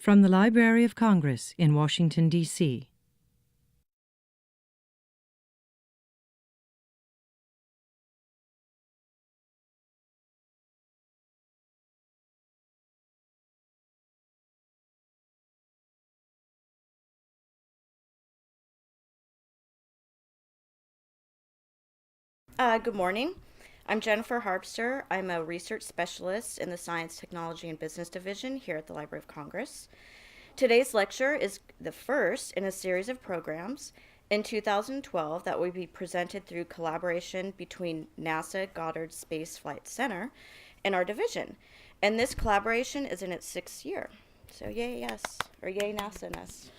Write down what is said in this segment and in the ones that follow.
From the Library of Congress in Washington, D.C. Good morning. I'm Jennifer Harpster. I'm a research specialist in the Science, Technology, and Business Division here at the Library of Congress. Today's lecture is the first in a series of programs in 2012 that will be presented through collaboration between NASA Goddard Space Flight Center and our division. And this collaboration is in its sixth year. So yay, yes, or yay, NASA-ness.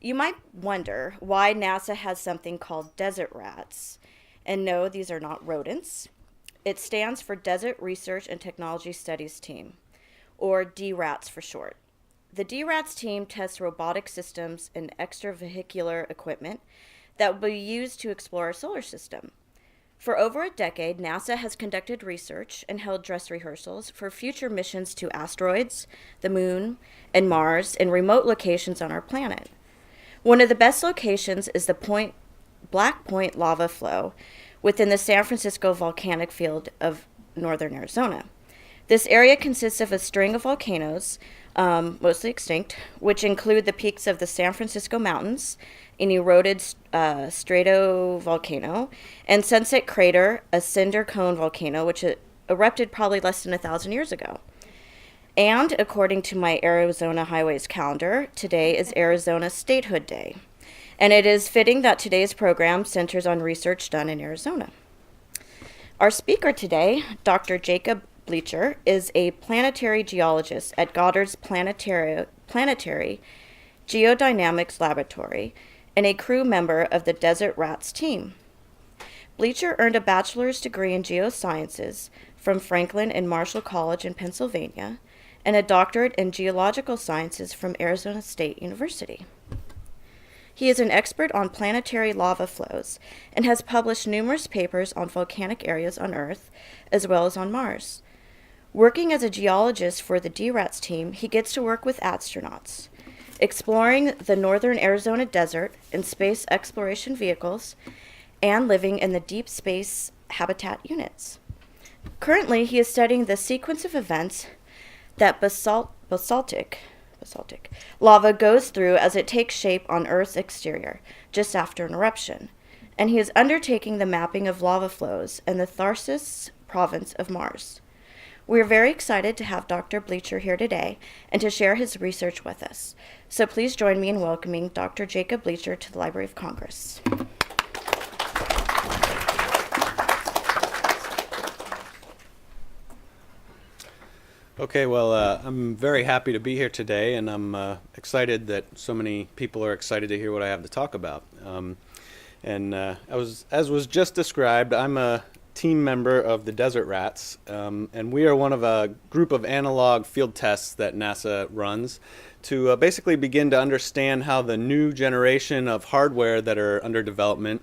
You might wonder why NASA has something called desert rats. And no, these are not rodents. It stands for Desert Research and Technology Studies Team, or DRATS for short. The DRATS team tests robotic systems and extravehicular equipment that will be used to explore our solar system. For over a decade, NASA has conducted research and held dress rehearsals for future missions to asteroids, the moon, and Mars, and remote locations on our planet. One of the best locations is the Black Point lava flow within the San Francisco volcanic field of northern Arizona. This area consists of a string of volcanoes, mostly extinct, which include the peaks of the San Francisco Mountains, an eroded stratovolcano, and Sunset Crater, a cinder cone volcano, which erupted probably less than 1,000 years ago. And according to my Arizona Highways calendar, today is Arizona Statehood Day. And it is fitting that today's program centers on research done in Arizona. Our speaker today, Dr. Jacob Bleacher, is a planetary geologist at Goddard's Planetary Geodynamics Laboratory and a crew member of the Desert Rats team. Bleacher earned a bachelor's degree in geosciences from Franklin and Marshall College in Pennsylvania and a doctorate in geological sciences from Arizona State University. He is an expert on planetary lava flows and has published numerous papers on volcanic areas on Earth as well as on Mars. Working as a geologist for the DRATS team, he gets to work with astronauts, exploring the northern Arizona desert in space exploration vehicles and living in the deep space habitat units. Currently, he is studying the sequence of events that basaltic lava goes through as it takes shape on Earth's exterior, just after an eruption. And he is undertaking the mapping of lava flows in the Tharsis province of Mars. We are very excited to have Dr. Bleacher here today and to share his research with us. So please join me in welcoming Dr. Jacob Bleacher to the Library of Congress. Okay, well, I'm very happy to be here today, and I'm excited that so many people are excited to hear what I have to talk about. As was just described, I'm a team member of the Desert Rats, and we are one of a group of analog field tests that NASA runs to basically begin to understand how the new generation of hardware that are under development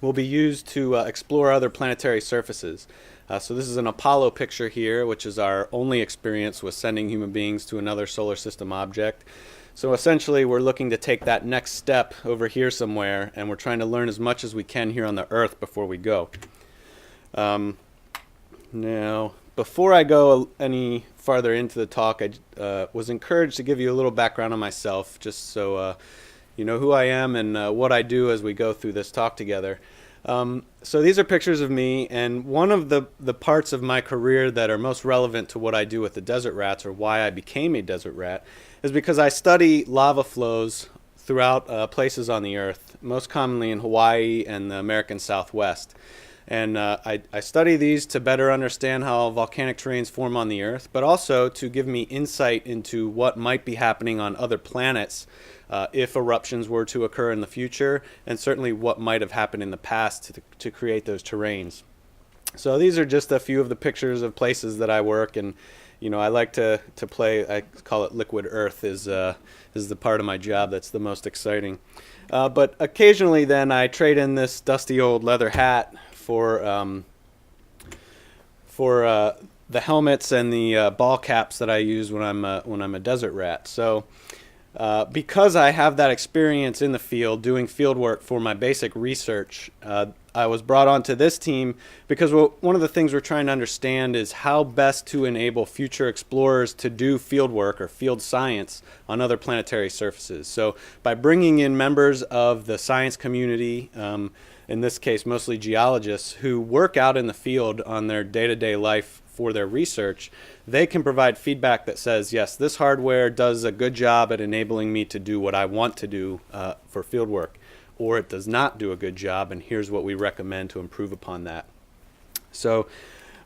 will be used to explore other planetary surfaces. So this is an Apollo picture here, which is our only experience with sending human beings to another solar system object. So essentially, we're looking to take that next step over here somewhere, and we're trying to learn as much as we can here on the Earth before we go. Now, before I go any farther into the talk, I was encouraged to give you a little background on myself, just so you know who I am and what I do as we go through this talk together. So these are pictures of me, and one of the parts of my career that are most relevant to what I do with the Desert Rats, or why I became a Desert Rat, is because I study lava flows throughout places on the Earth, most commonly in Hawaii and the American Southwest. And I study these to better understand how volcanic terrains form on the Earth, but also to give me insight into what might be happening on other planets if eruptions were to occur in the future, and certainly what might have happened in the past to create those terrains. So these are just a few of the pictures of places that I work, and I like to play. I call it liquid Earth is the part of my job that's the most exciting. But occasionally, then I trade in this dusty old leather hat for the helmets and the ball caps that I use when I'm a desert rat. So because I have that experience in the field doing field work for my basic research, I was brought onto this team because one of the things we're trying to understand is how best to enable future explorers to do field work or field science on other planetary surfaces. So by bringing in members of the science community, in this case mostly geologists, who work out in the field on their day-to-day life for their research, they can provide feedback that says, yes, this hardware does a good job at enabling me to do what I want to do for field work, or it does not do a good job, and here's what we recommend to improve upon that. So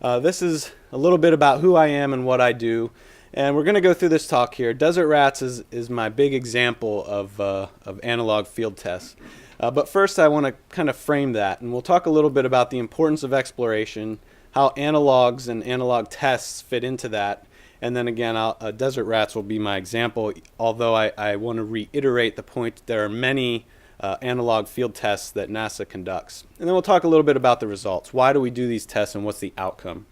this is a little bit about who I am and what I do, and we're going to go through this talk here. Desert rats is my big example of analog field tests. But first I want to kind of frame that, and we'll talk a little bit about the importance of exploration, how analogs and analog tests fit into that, and then again, desert rats will be my example, although I want to reiterate the point that there are many analog field tests that NASA conducts. And then we'll talk a little bit about the results. Why do we do these tests and what's the outcome?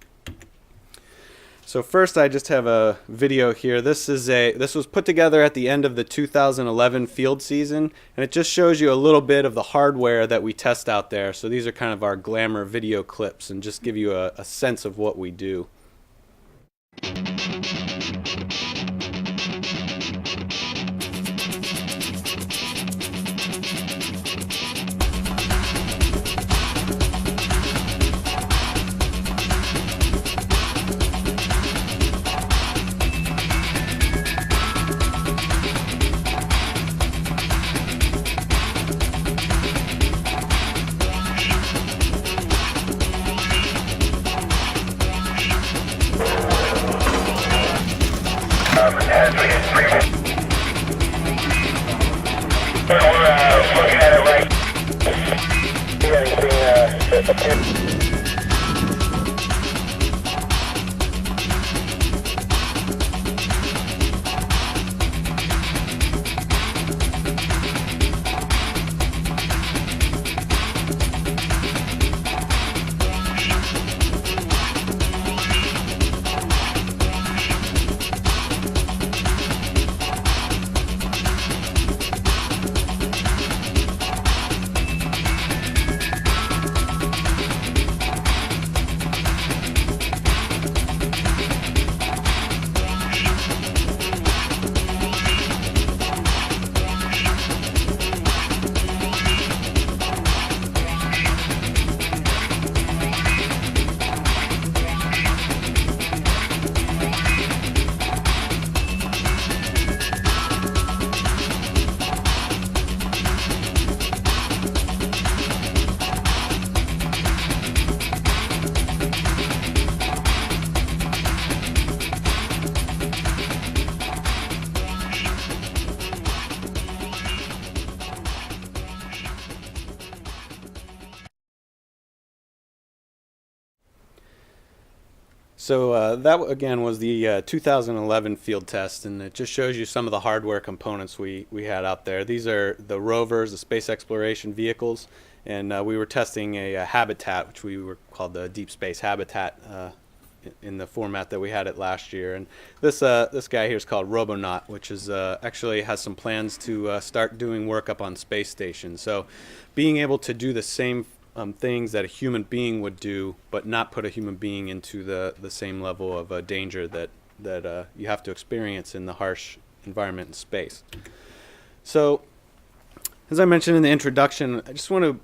So first I just have a video here. This was put together at the end of the 2011 field season, and it just shows you a little bit of the hardware that we test out there. So these are kind of our glamour video clips and just give you a sense of what we do. So that again was the 2011 field test, and it just shows you some of the hardware components we had out there. These are the rovers, the space exploration vehicles, and we were testing a habitat, which we were called the Deep Space Habitat in the format that we had it last year. And this guy here is called Robonaut, which is actually has some plans to start doing work up on space stations. So being able to do the same things that a human being would do, but not put a human being into the same level of danger that you have to experience in the harsh environment in space. So, as I mentioned in the introduction, I just want to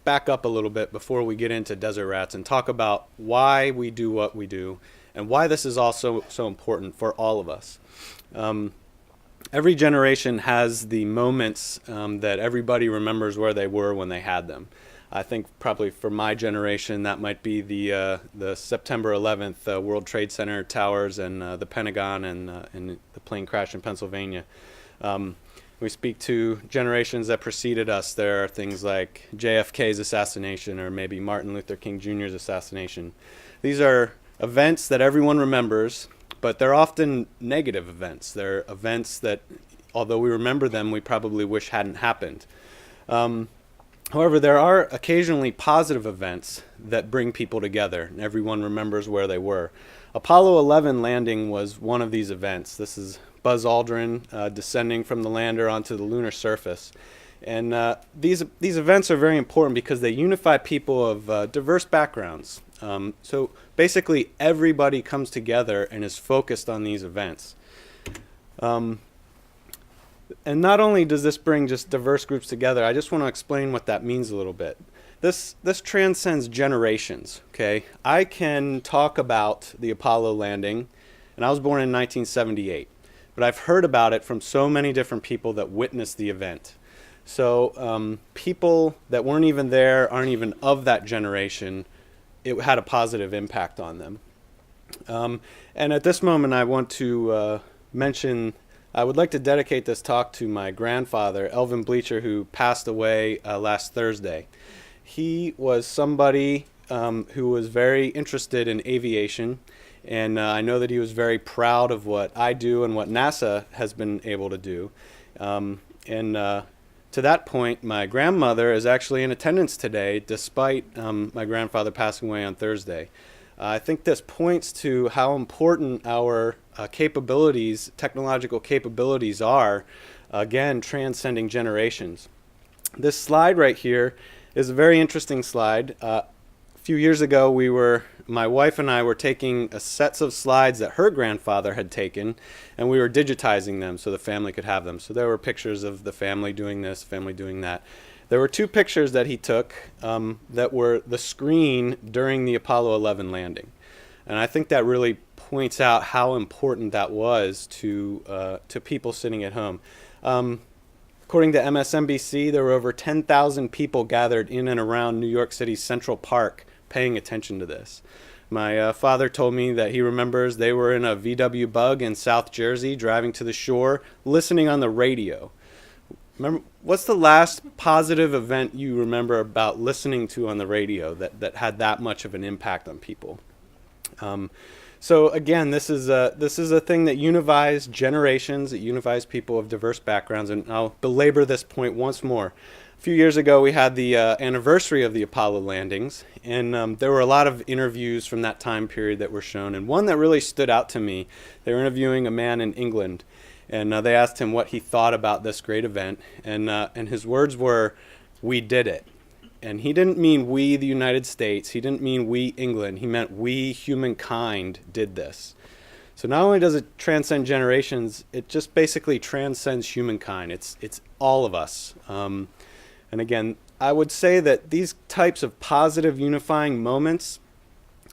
back up a little bit before we get into desert rats and talk about why we do what we do and why this is also so important for all of us. Every generation has the moments that everybody remembers where they were when they had them. I think probably for my generation that might be the September 11th World Trade Center towers and the Pentagon and the plane crash in Pennsylvania. We speak to generations that preceded us. There are things like JFK's assassination or maybe Martin Luther King Jr.'s assassination. These are events that everyone remembers, but they're often negative events. They're events that, although we remember them, we probably wish hadn't happened. However, there are occasionally positive events that bring people together, and everyone remembers where they were. Apollo 11 landing was one of these events. This is Buzz Aldrin descending from the lander onto the lunar surface. And these events are very important because they unify people of diverse backgrounds. So basically, everybody comes together and is focused on these events. And not only does this bring just diverse groups together, I just want to explain what that means a little bit. This transcends generations, okay? I can talk about the Apollo landing, and I was born in 1978, but I've heard about it from so many different people that witnessed the event. So people that weren't even there, aren't even of that generation, it had a positive impact on them. And at this moment, I want to I would like to dedicate this talk to my grandfather, Elvin Bleacher, who passed away last Thursday. He was somebody who was very interested in aviation, and I know that he was very proud of what I do and what NASA has been able to do. To that point, my grandmother is actually in attendance today, despite my grandfather passing away on Thursday. I think this points to how important our capabilities, technological capabilities are, again, transcending generations. This slide right here is a very interesting slide. A few years ago, my wife and I were taking sets of slides that her grandfather had taken, and we were digitizing them so the family could have them. So there were pictures of the family doing this, family doing that. There were two pictures that he took that were the screen during the Apollo 11 landing. And I think that really points out how important that was to people sitting at home. According to MSNBC, there were over 10,000 people gathered in and around New York City's Central Park paying attention to this. My father told me that he remembers they were in a VW Bug in South Jersey driving to the shore, listening on the radio. Remember, what's the last positive event you remember about listening to on the radio that had that much of an impact on people? So again, this is a thing that unifies generations, it unifies people of diverse backgrounds, and I'll belabor this point once more. A few years ago, we had the anniversary of the Apollo landings, and there were a lot of interviews from that time period that were shown, and one that really stood out to me, they were interviewing a man in England, and they asked him what he thought about this great event, and his words were, "We did it." And he didn't mean we, the United States. He didn't mean we, England. He meant we, humankind, did this. So not only does it transcend generations, it just basically transcends humankind. It's all of us. And again, I would say that these types of positive unifying moments,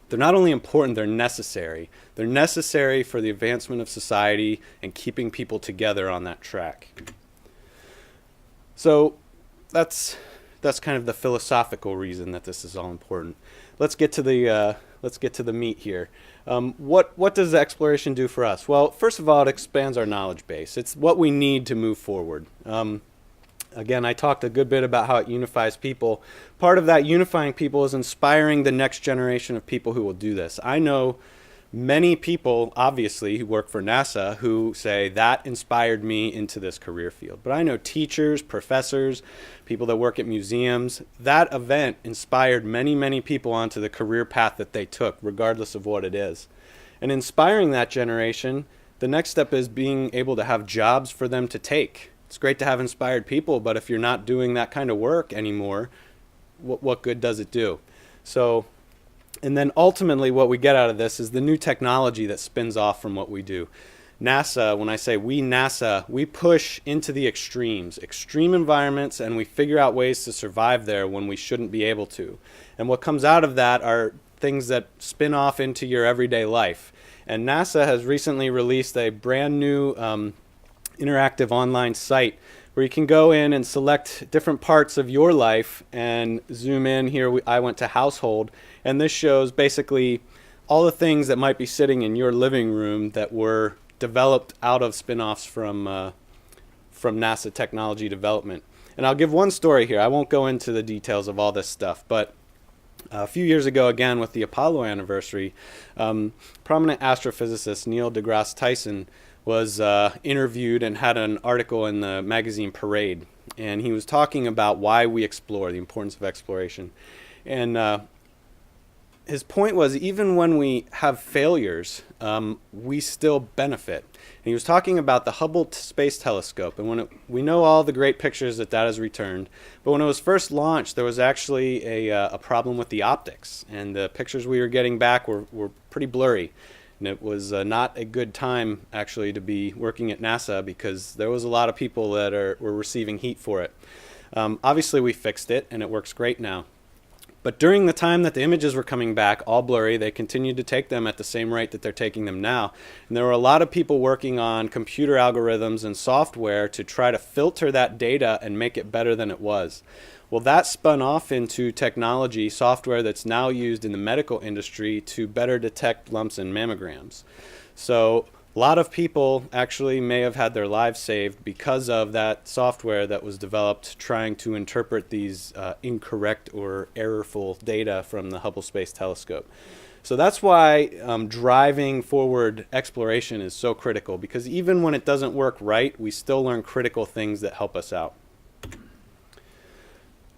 they're not only important, they're necessary. They're necessary for the advancement of society and keeping people together on that track. So that's kind of the philosophical reason that this is all important. Let's get to the meat here. What does the exploration do for us? Well, first of all, it expands our knowledge base. It's what we need to move forward. Again, I talked a good bit about how it unifies people. Part of that unifying people is inspiring the next generation of people who will do this. I know many people, obviously, who work for NASA who say that inspired me into this career field. But I know teachers, professors, people that work at museums. That event inspired many, many people onto the career path that they took, regardless of what it is. And inspiring that generation, the next step is being able to have jobs for them to take. It's great to have inspired people, but if you're not doing that kind of work anymore, what good does it do? So, and then ultimately what we get out of this is the new technology that spins off from what we do. NASA, when I say we NASA, we push into the extremes, extreme environments, and we figure out ways to survive there when we shouldn't be able to. And what comes out of that are things that spin off into your everyday life. And NASA has recently released a brand new interactive online site where you can go in and select different parts of your life and zoom in. Here I went to household, and this shows basically all the things that might be sitting in your living room that were developed out of spin-offs from NASA technology development. And I'll give one story here. I won't go into the details of all this stuff, but a few years ago, again, with the Apollo anniversary, prominent astrophysicist Neil deGrasse Tyson was interviewed and had an article in the magazine Parade. And he was talking about why we explore, the importance of exploration. And his point was, even when we have failures, we still benefit. And he was talking about the Hubble Space Telescope, and we know all the great pictures that has returned, but when it was first launched, there was actually a problem with the optics, and the pictures we were getting back were pretty blurry. And it was not a good time, actually, to be working at NASA, because there was a lot of people that were receiving heat for it. Obviously, we fixed it, and it works great now. But during the time that the images were coming back, all blurry, they continued to take them at the same rate that they're taking them now. And there were a lot of people working on computer algorithms and software to try to filter that data and make it better than it was. Well, that spun off into technology, software that's now used in the medical industry to better detect lumps and mammograms. So a lot of people actually may have had their lives saved because of that software that was developed trying to interpret these incorrect or errorful data from the Hubble Space Telescope. So that's why driving forward exploration is so critical, because even when it doesn't work right, we still learn critical things that help us out.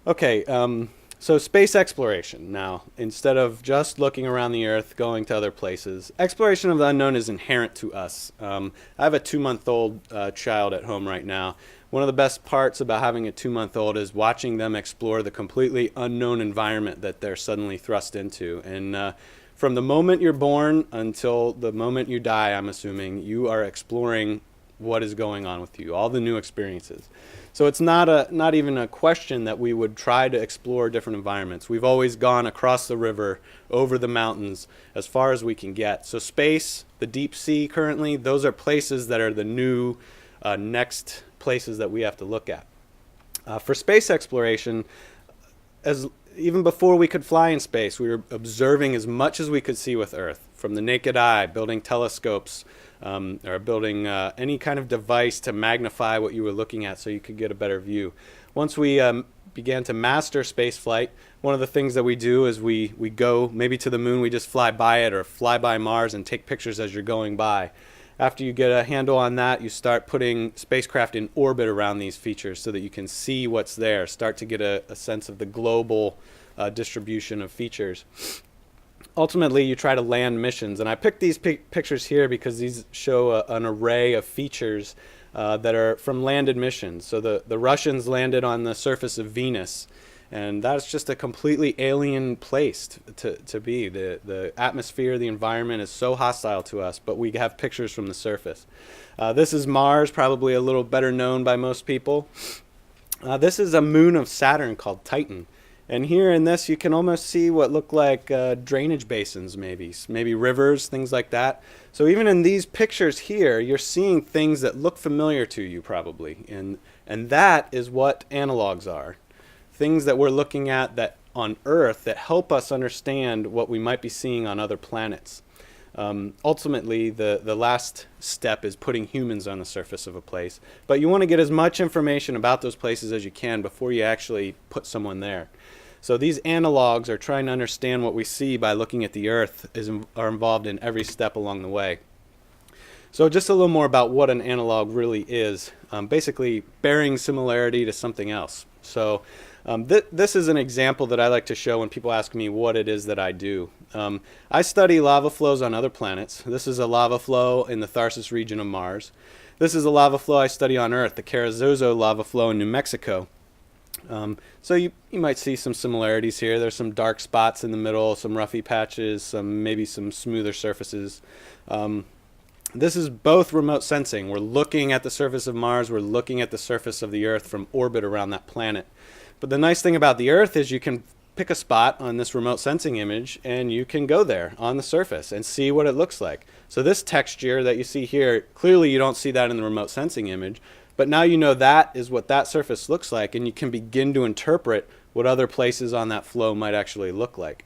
Okay, so space exploration. Now, instead of just looking around the Earth, going to other places, exploration of the unknown is inherent to us. I have a 2-month-old child at home right now. One of the best parts about having a 2-month-old is watching them explore the completely unknown environment that they're suddenly thrust into. And from the moment you're born until the moment you die, I'm assuming, you are exploring what is going on with you, all the new experiences. So it's not even a question that we would try to explore different environments. We've always gone across the river, over the mountains, as far as we can get. So space, the deep sea currently, those are places that are the new next places that we have to look at. For space exploration, even before we could fly in space, we were observing as much as we could see with Earth, from the naked eye, building telescopes, or building any kind of device to magnify what you were looking at so you could get a better view. Once we began to master space flight, one of the things that we do is we go maybe to the moon, we just fly by it, or fly by Mars and take pictures as you're going by. After you get a handle on that, you start putting spacecraft in orbit around these features so that you can see what's there, start to get a sense of the global distribution of features. Ultimately, you try to land missions, and I picked these pictures here because these show an array of features that are from landed missions. So the Russians landed on the surface of Venus, and that's just a completely alien place to be. The atmosphere, the environment is so hostile to us, but we have pictures from the surface. This is Mars, probably a little better known by most people. This is a moon of Saturn called Titan. And here in this, you can almost see what look like drainage basins, maybe rivers, things like that. So even in these pictures here, you're seeing things that look familiar to you probably. And that is what analogs are. Things that we're looking at that on Earth that help us understand what we might be seeing on other planets. Ultimately, the last step is putting humans on the surface of a place. But you want to get as much information about those places as you can before you actually put someone there. So these analogs are trying to understand what we see by looking at the Earth are involved in every step along the way. So just a little more about what an analog really is. Basically, bearing similarity to something else. So this is an example that I like to show when people ask me what it is that I do. I study lava flows on other planets. This is a lava flow in the Tharsis region of Mars. This is a lava flow I study on Earth, the Carrizozo lava flow in New Mexico. So you might see some similarities here. There's some dark spots in the middle, some roughy patches, maybe some smoother surfaces. This is both remote sensing. We're looking at the surface of Mars. We're looking at the surface of the Earth from orbit around that planet. But the nice thing about the Earth is you can pick a spot on this remote sensing image and you can go there on the surface and see what it looks like. So this texture that you see here, clearly you don't see that in the remote sensing image, but now you know that is what that surface looks like, and you can begin to interpret what other places on that flow might actually look like.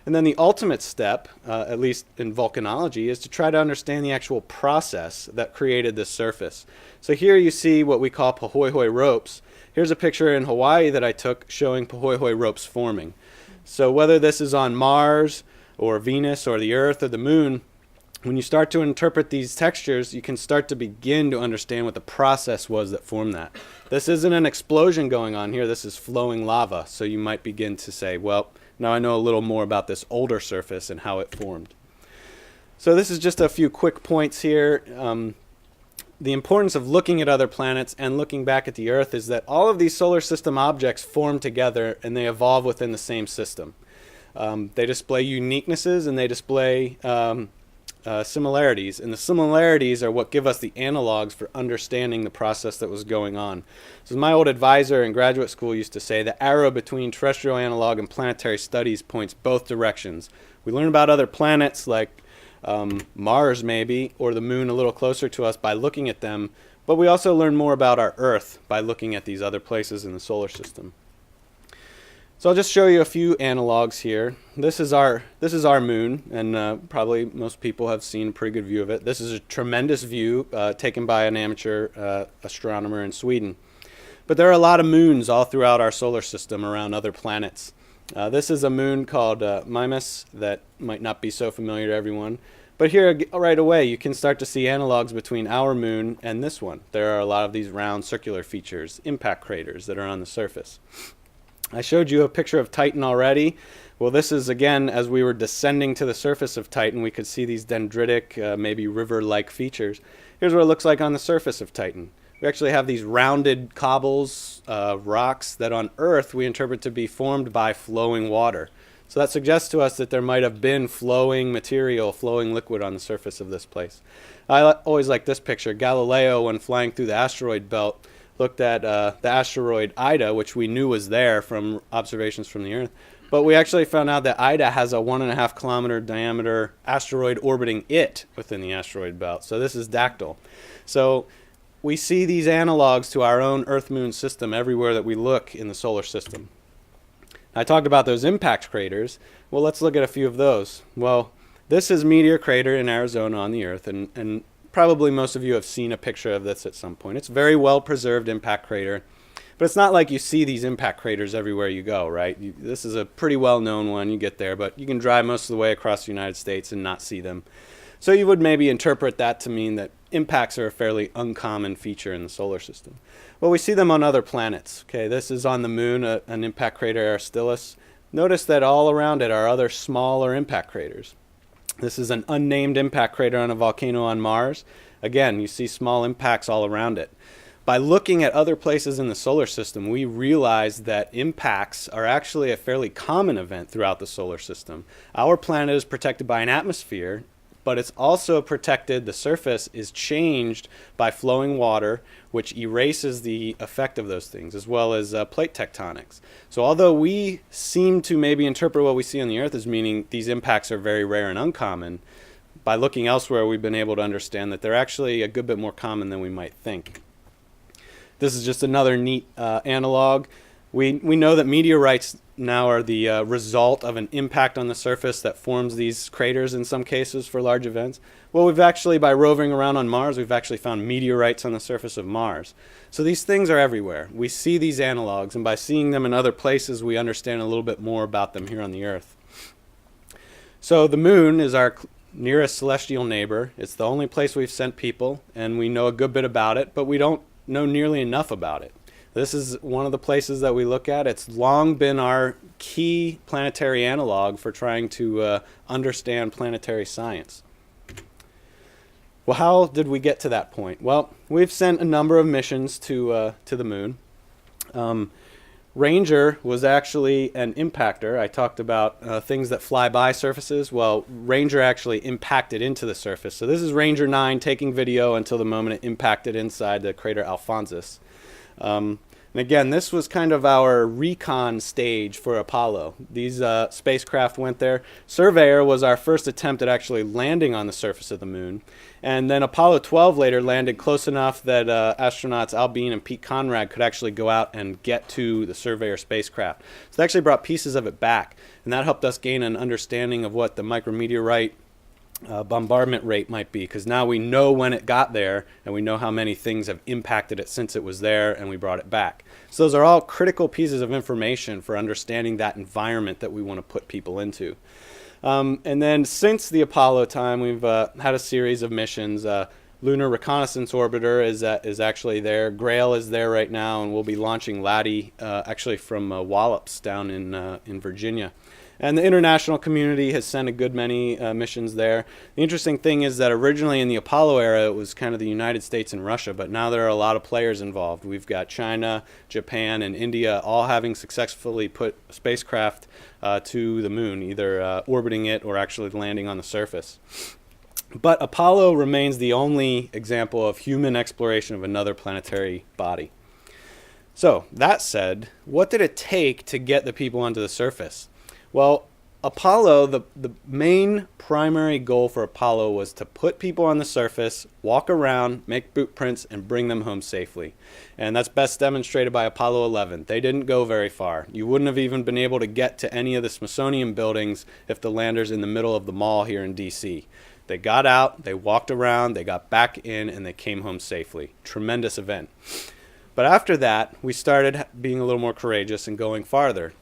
And then the ultimate step, at least in volcanology, is to try to understand the actual process that created this surface. So here you see what we call pahoehoe ropes. Here's a picture in Hawaii that I took showing pahoehoe ropes forming. So whether this is on Mars or Venus or the Earth or the Moon, When you start to interpret these textures, you can start to begin to understand what the process was that formed that. This isn't an explosion going on here, this is flowing lava. So you might begin to say, well, now I know a little more about this older surface and how it formed. So this is just a few quick points here. The importance of looking at other planets and looking back at the Earth is that all of these solar system objects form together and they evolve within the same system. They display uniquenesses and they display similarities, and the similarities are what give us the analogs for understanding the process that was going on. So my old advisor in graduate school used to say the arrow between terrestrial analog and planetary studies points both directions. We learn about other planets like Mars maybe, or the moon a little closer to us by looking at them, but we also learn more about our Earth by looking at these other places in the solar system. So I'll just show you a few analogs here. This is our moon, and probably most people have seen a pretty good view of it. This is a tremendous view taken by an amateur astronomer in Sweden. But there are a lot of moons all throughout our solar system around other planets. This is a moon called Mimas that might not be so familiar to everyone. But here right away you can start to see analogs between our moon and this one. There are a lot of these round circular features, impact craters that are on the surface. I showed you a picture of Titan already. Well, this is again, as we were descending to the surface of Titan, we could see these dendritic, maybe river-like features. Here's what it looks like on the surface of Titan. We actually have these rounded cobbles, rocks that on Earth we interpret to be formed by flowing water. So that suggests to us that there might have been flowing material, flowing liquid on the surface of this place. I always like this picture. Galileo, when flying through the asteroid belt, looked at the asteroid Ida, which we knew was there from observations from the Earth. But we actually found out that Ida has a 1.5 kilometer diameter asteroid orbiting it within the asteroid belt. So this is Dactyl. So we see these analogs to our own Earth-Moon system everywhere that we look in the solar system. I talked about those impact craters. Well, let's look at a few of those. Well, this is Meteor Crater in Arizona on the Earth, and probably most of you have seen a picture of this at some point. It's a very well preserved impact crater, but it's not like you see these impact craters everywhere you go, right? This is a pretty well known one. You get there, but you can drive most of the way across the United States and not see them. So you would maybe interpret that to mean that impacts are a fairly uncommon feature in the solar system. Well, we see them on other planets. Okay, this is on the moon, an impact crater, Aristillus. Notice that all around it are other smaller impact craters. This is an unnamed impact crater on a volcano on Mars. Again, you see small impacts all around it. By looking at other places in the solar system, we realize that impacts are actually a fairly common event throughout the solar system. Our planet is protected by an atmosphere, but it's also protected, the surface is changed by flowing water, which erases the effect of those things, as well as plate tectonics. So although we seem to maybe interpret what we see on the Earth as meaning these impacts are very rare and uncommon, by looking elsewhere we've been able to understand that they're actually a good bit more common than we might think. This is just another neat analog. We know that meteorites now are the result of an impact on the surface that forms these craters in some cases for large events. Well, we've actually, by roving around on Mars, we've actually found meteorites on the surface of Mars. So these things are everywhere. We see these analogs, and by seeing them in other places, we understand a little bit more about them here on the Earth. So the moon is our nearest celestial neighbor. It's the only place we've sent people, and we know a good bit about it, but we don't know nearly enough about it. This is one of the places that we look at. It's long been our key planetary analog for trying to understand planetary science. Well, how did we get to that point? Well, we've sent a number of missions to the moon. Ranger was actually an impactor. I talked about things that fly by surfaces. Well, Ranger actually impacted into the surface. So this is Ranger 9 taking video until the moment it impacted inside the crater Alphonsus. And again, this was kind of our recon stage for Apollo. These spacecraft went there. Surveyor was our first attempt at actually landing on the surface of the moon. And then Apollo 12 later landed close enough that astronauts Al Bean and Pete Conrad could actually go out and get to the Surveyor spacecraft. So they actually brought pieces of it back. And that helped us gain an understanding of what the micrometeorite bombardment rate might be, because now we know when it got there and we know how many things have impacted it since it was there and we brought it back. So those are all critical pieces of information for understanding that environment that we want to put people into. And then since the Apollo time, we've had a series of missions. Lunar Reconnaissance Orbiter is actually there. Grail is there right now, and we'll be launching Laddie actually from Wallops down in Virginia. And the international community has sent a good many missions there. The interesting thing is that originally in the Apollo era, it was kind of the United States and Russia, but now there are a lot of players involved. We've got China, Japan, and India all having successfully put spacecraft to the moon, either orbiting it or actually landing on the surface. But Apollo remains the only example of human exploration of another planetary body. So, that said, what did it take to get the people onto the surface? Well, Apollo, the main primary goal for Apollo was to put people on the surface, walk around, make boot prints, and bring them home safely. And that's best demonstrated by Apollo 11. They didn't go very far. You wouldn't have even been able to get to any of the Smithsonian buildings if the lander's in the middle of the mall here in DC. They got out, they walked around, they got back in, and they came home safely. Tremendous event. But after that, we started being a little more courageous and going farther.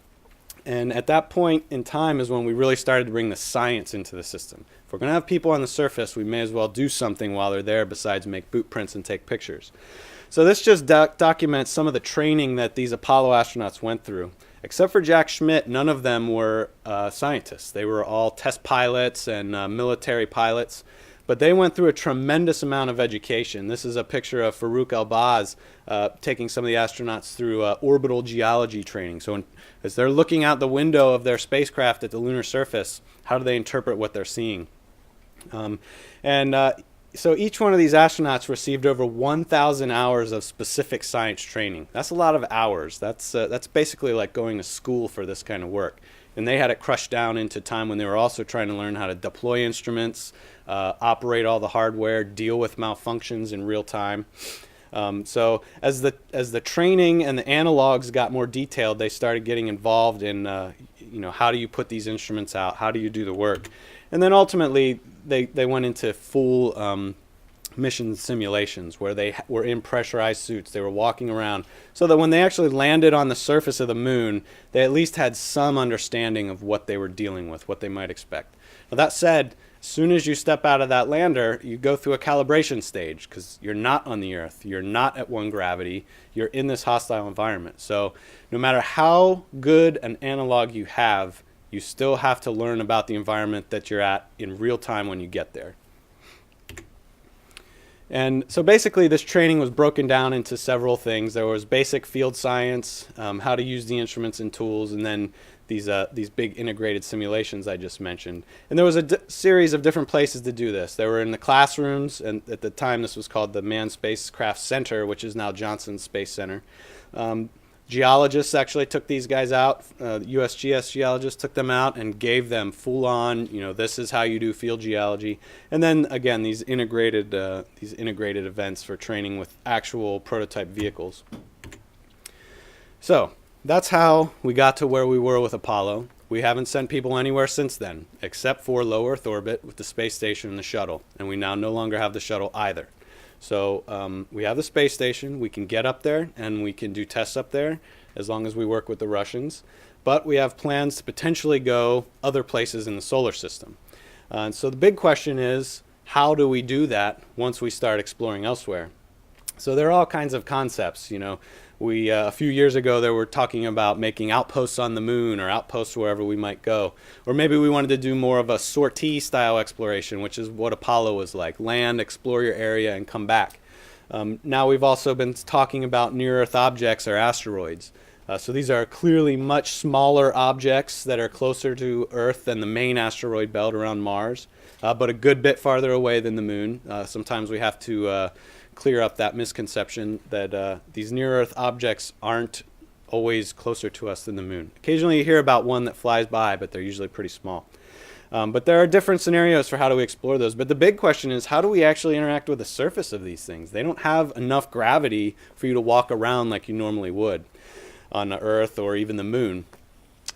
And at that point in time is when we really started to bring the science into the system. If we're going to have people on the surface, we may as well do something while they're there besides make boot prints and take pictures. So this just documents some of the training that these Apollo astronauts went through. Except for Jack Schmitt, none of them were scientists. They were all test pilots and military pilots. But they went through a tremendous amount of education. This is a picture of Farouk Elbaz taking some of the astronauts through orbital geology training. So as they're looking out the window of their spacecraft at the lunar surface, how do they interpret what they're seeing? So each one of these astronauts received over 1,000 hours of specific science training. That's a lot of hours. That's basically like going to school for this kind of work. And they had it crushed down into time when they were also trying to learn how to deploy instruments, operate all the hardware, deal with malfunctions in real time. So as the training and the analogs got more detailed, they started getting involved in how do you put these instruments out, how do you do the work, and then ultimately they went into full mission simulations where they were in pressurized suits. They were walking around so that when they actually landed on the surface of the moon, they at least had some understanding of what they were dealing with, what they might expect. Now that said, as soon as you step out of that lander, you go through a calibration stage because you're not on the Earth. You're not at one gravity. You're in this hostile environment. So no matter how good an analog you have, you still have to learn about the environment that you're at in real time when you get there. And so basically this training was broken down into several things. There was basic field science, how to use the instruments and tools, and then these big integrated simulations I just mentioned. And there was a series of different places to do this. They were in the classrooms, and at the time this was called the Manned Spacecraft Center, which is now Johnson Space Center. Geologists actually took these guys out. USGS geologists took them out and gave them full-on, this is how you do field geology. And then again, these integrated events for training with actual prototype vehicles. So that's how we got to where we were with Apollo. We haven't sent people anywhere since then, except for low Earth orbit with the space station and the shuttle. And we now no longer have the shuttle either. So we have the space station. We can get up there and we can do tests up there as long as we work with the Russians. But we have plans to potentially go other places in the solar system. And so the big question is, how do we do that once we start exploring elsewhere? So there are all kinds of concepts. We a few years ago they were talking about making outposts on the moon or outposts wherever we might go. Or maybe we wanted to do more of a sortie style exploration, which is what Apollo was like. Land, explore your area, and come back. Now we've also been talking about near-Earth objects or asteroids. So these are clearly much smaller objects that are closer to Earth than the main asteroid belt around Mars, but a good bit farther away than the moon. Sometimes we have to clear up that misconception that these near-Earth objects aren't always closer to us than the moon. Occasionally you hear about one that flies by, but they're usually pretty small. But there are different scenarios for how do we explore those. But the big question is, how do we actually interact with the surface of these things? They don't have enough gravity for you to walk around like you normally would on the Earth or even the moon.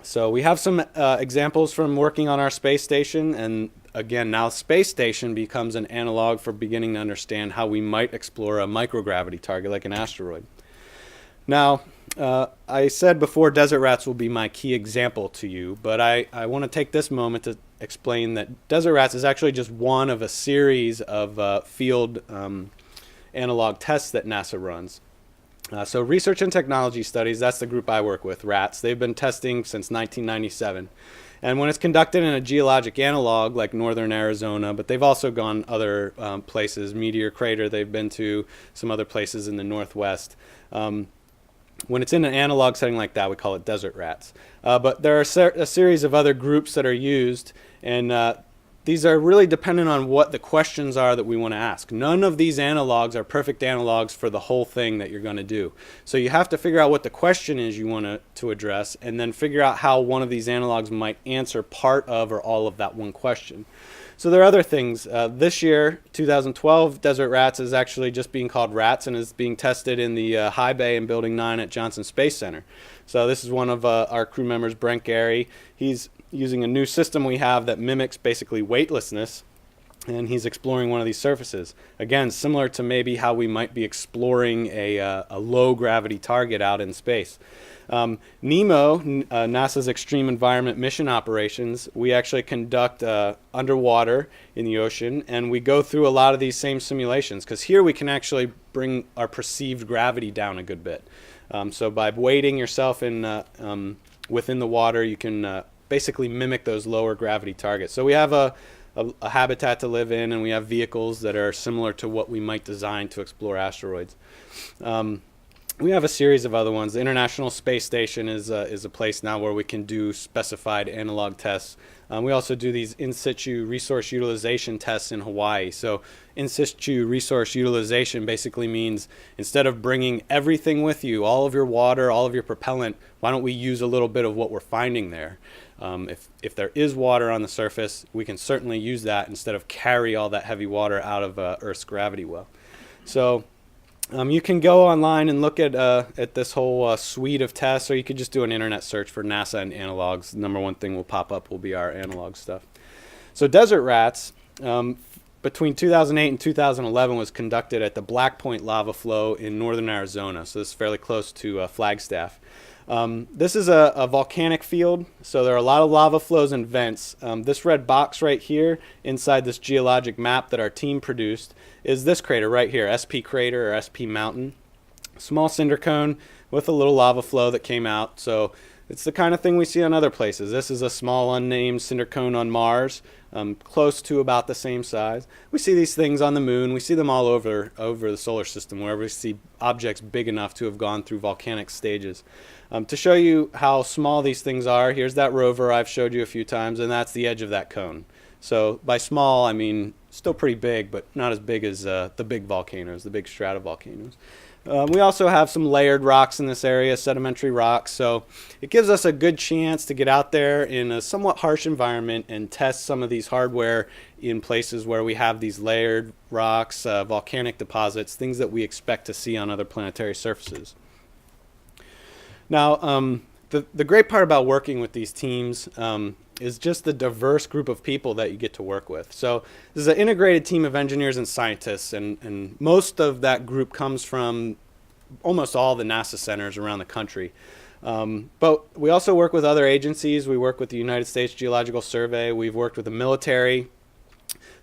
So we have some examples from working on our space station, and again, now space station becomes an analog for beginning to understand how we might explore a microgravity target like an asteroid. Now, I said before desert rats will be my key example to you, but I want to take this moment to explain that desert rats is actually just one of a series of field analog tests that NASA runs. So Research and Technology Studies, that's the group I work with, RATS. They've been testing since 1997. And when it's conducted in a geologic analog like northern Arizona, but they've also gone other places, Meteor Crater they've been to, some other places in the Northwest. When it's in an analog setting like that, we call it desert rats. But there are a series of other groups that are used, and these are really dependent on what the questions are that we want to ask. None of these analogs are perfect analogs for the whole thing that you're going to do. So you have to figure out what the question is you want to address, and then figure out how one of these analogs might answer part of or all of that one question. So there are other things. This year, 2012, Desert Rats is actually just being called RATS and is being tested in the high bay in Building 9 at Johnson Space Center. So this is one of our crew members, Brent Gary. He's using a new system we have that mimics basically weightlessness, and he's exploring one of these surfaces. Again, similar to maybe how we might be exploring a low gravity target out in space. NEMO, NASA's Extreme Environment Mission Operations, we actually conduct underwater in the ocean, and we go through a lot of these same simulations, because here we can actually bring our perceived gravity down a good bit. So by weighting yourself in within the water, you can basically mimic those lower gravity targets. So we have a habitat to live in, and we have vehicles that are similar to what we might design to explore asteroids. We have a series of other ones. The International Space Station is a place now where we can do specified analog tests. We also do these in situ resource utilization tests in Hawaii. So in situ resource utilization basically means instead of bringing everything with you, all of your water, all of your propellant, why don't we use a little bit of what we're finding there? If there is water on the surface, we can certainly use that instead of carry all that heavy water out of Earth's gravity well. So you can go online and look at this whole suite of tests, or you could just do an internet search for NASA and analogs. The number one thing will pop up will be our analog stuff. So Desert Rats, between 2008 and 2011, was conducted at the Black Point lava flow in northern Arizona. So this is fairly close to Flagstaff. This is a volcanic field, so there are a lot of lava flows and vents. This red box right here inside this geologic map that our team produced is this crater right here, SP Crater or SP Mountain. Small cinder cone with a little lava flow that came out. So it's the kind of thing we see on other places. This is a small unnamed cinder cone on Mars, close to about the same size. We see these things on the moon. We see them all over the solar system, wherever we see objects big enough to have gone through volcanic stages. To show you how small these things are, here's that rover I've showed you a few times, and that's the edge of that cone. So by small, I mean still pretty big, but not as big as the big volcanoes, the big stratovolcanoes. We also have some layered rocks in this area, sedimentary rocks, so it gives us a good chance to get out there in a somewhat harsh environment and test some of these hardware in places where we have these layered rocks, volcanic deposits, things that we expect to see on other planetary surfaces. Now, the great part about working with these teams is just the diverse group of people that you get to work with. So this is an integrated team of engineers and scientists, and most of that group comes from almost all the NASA centers around the country. But we also work with other agencies. We work with the United States Geological Survey. We've worked with the military.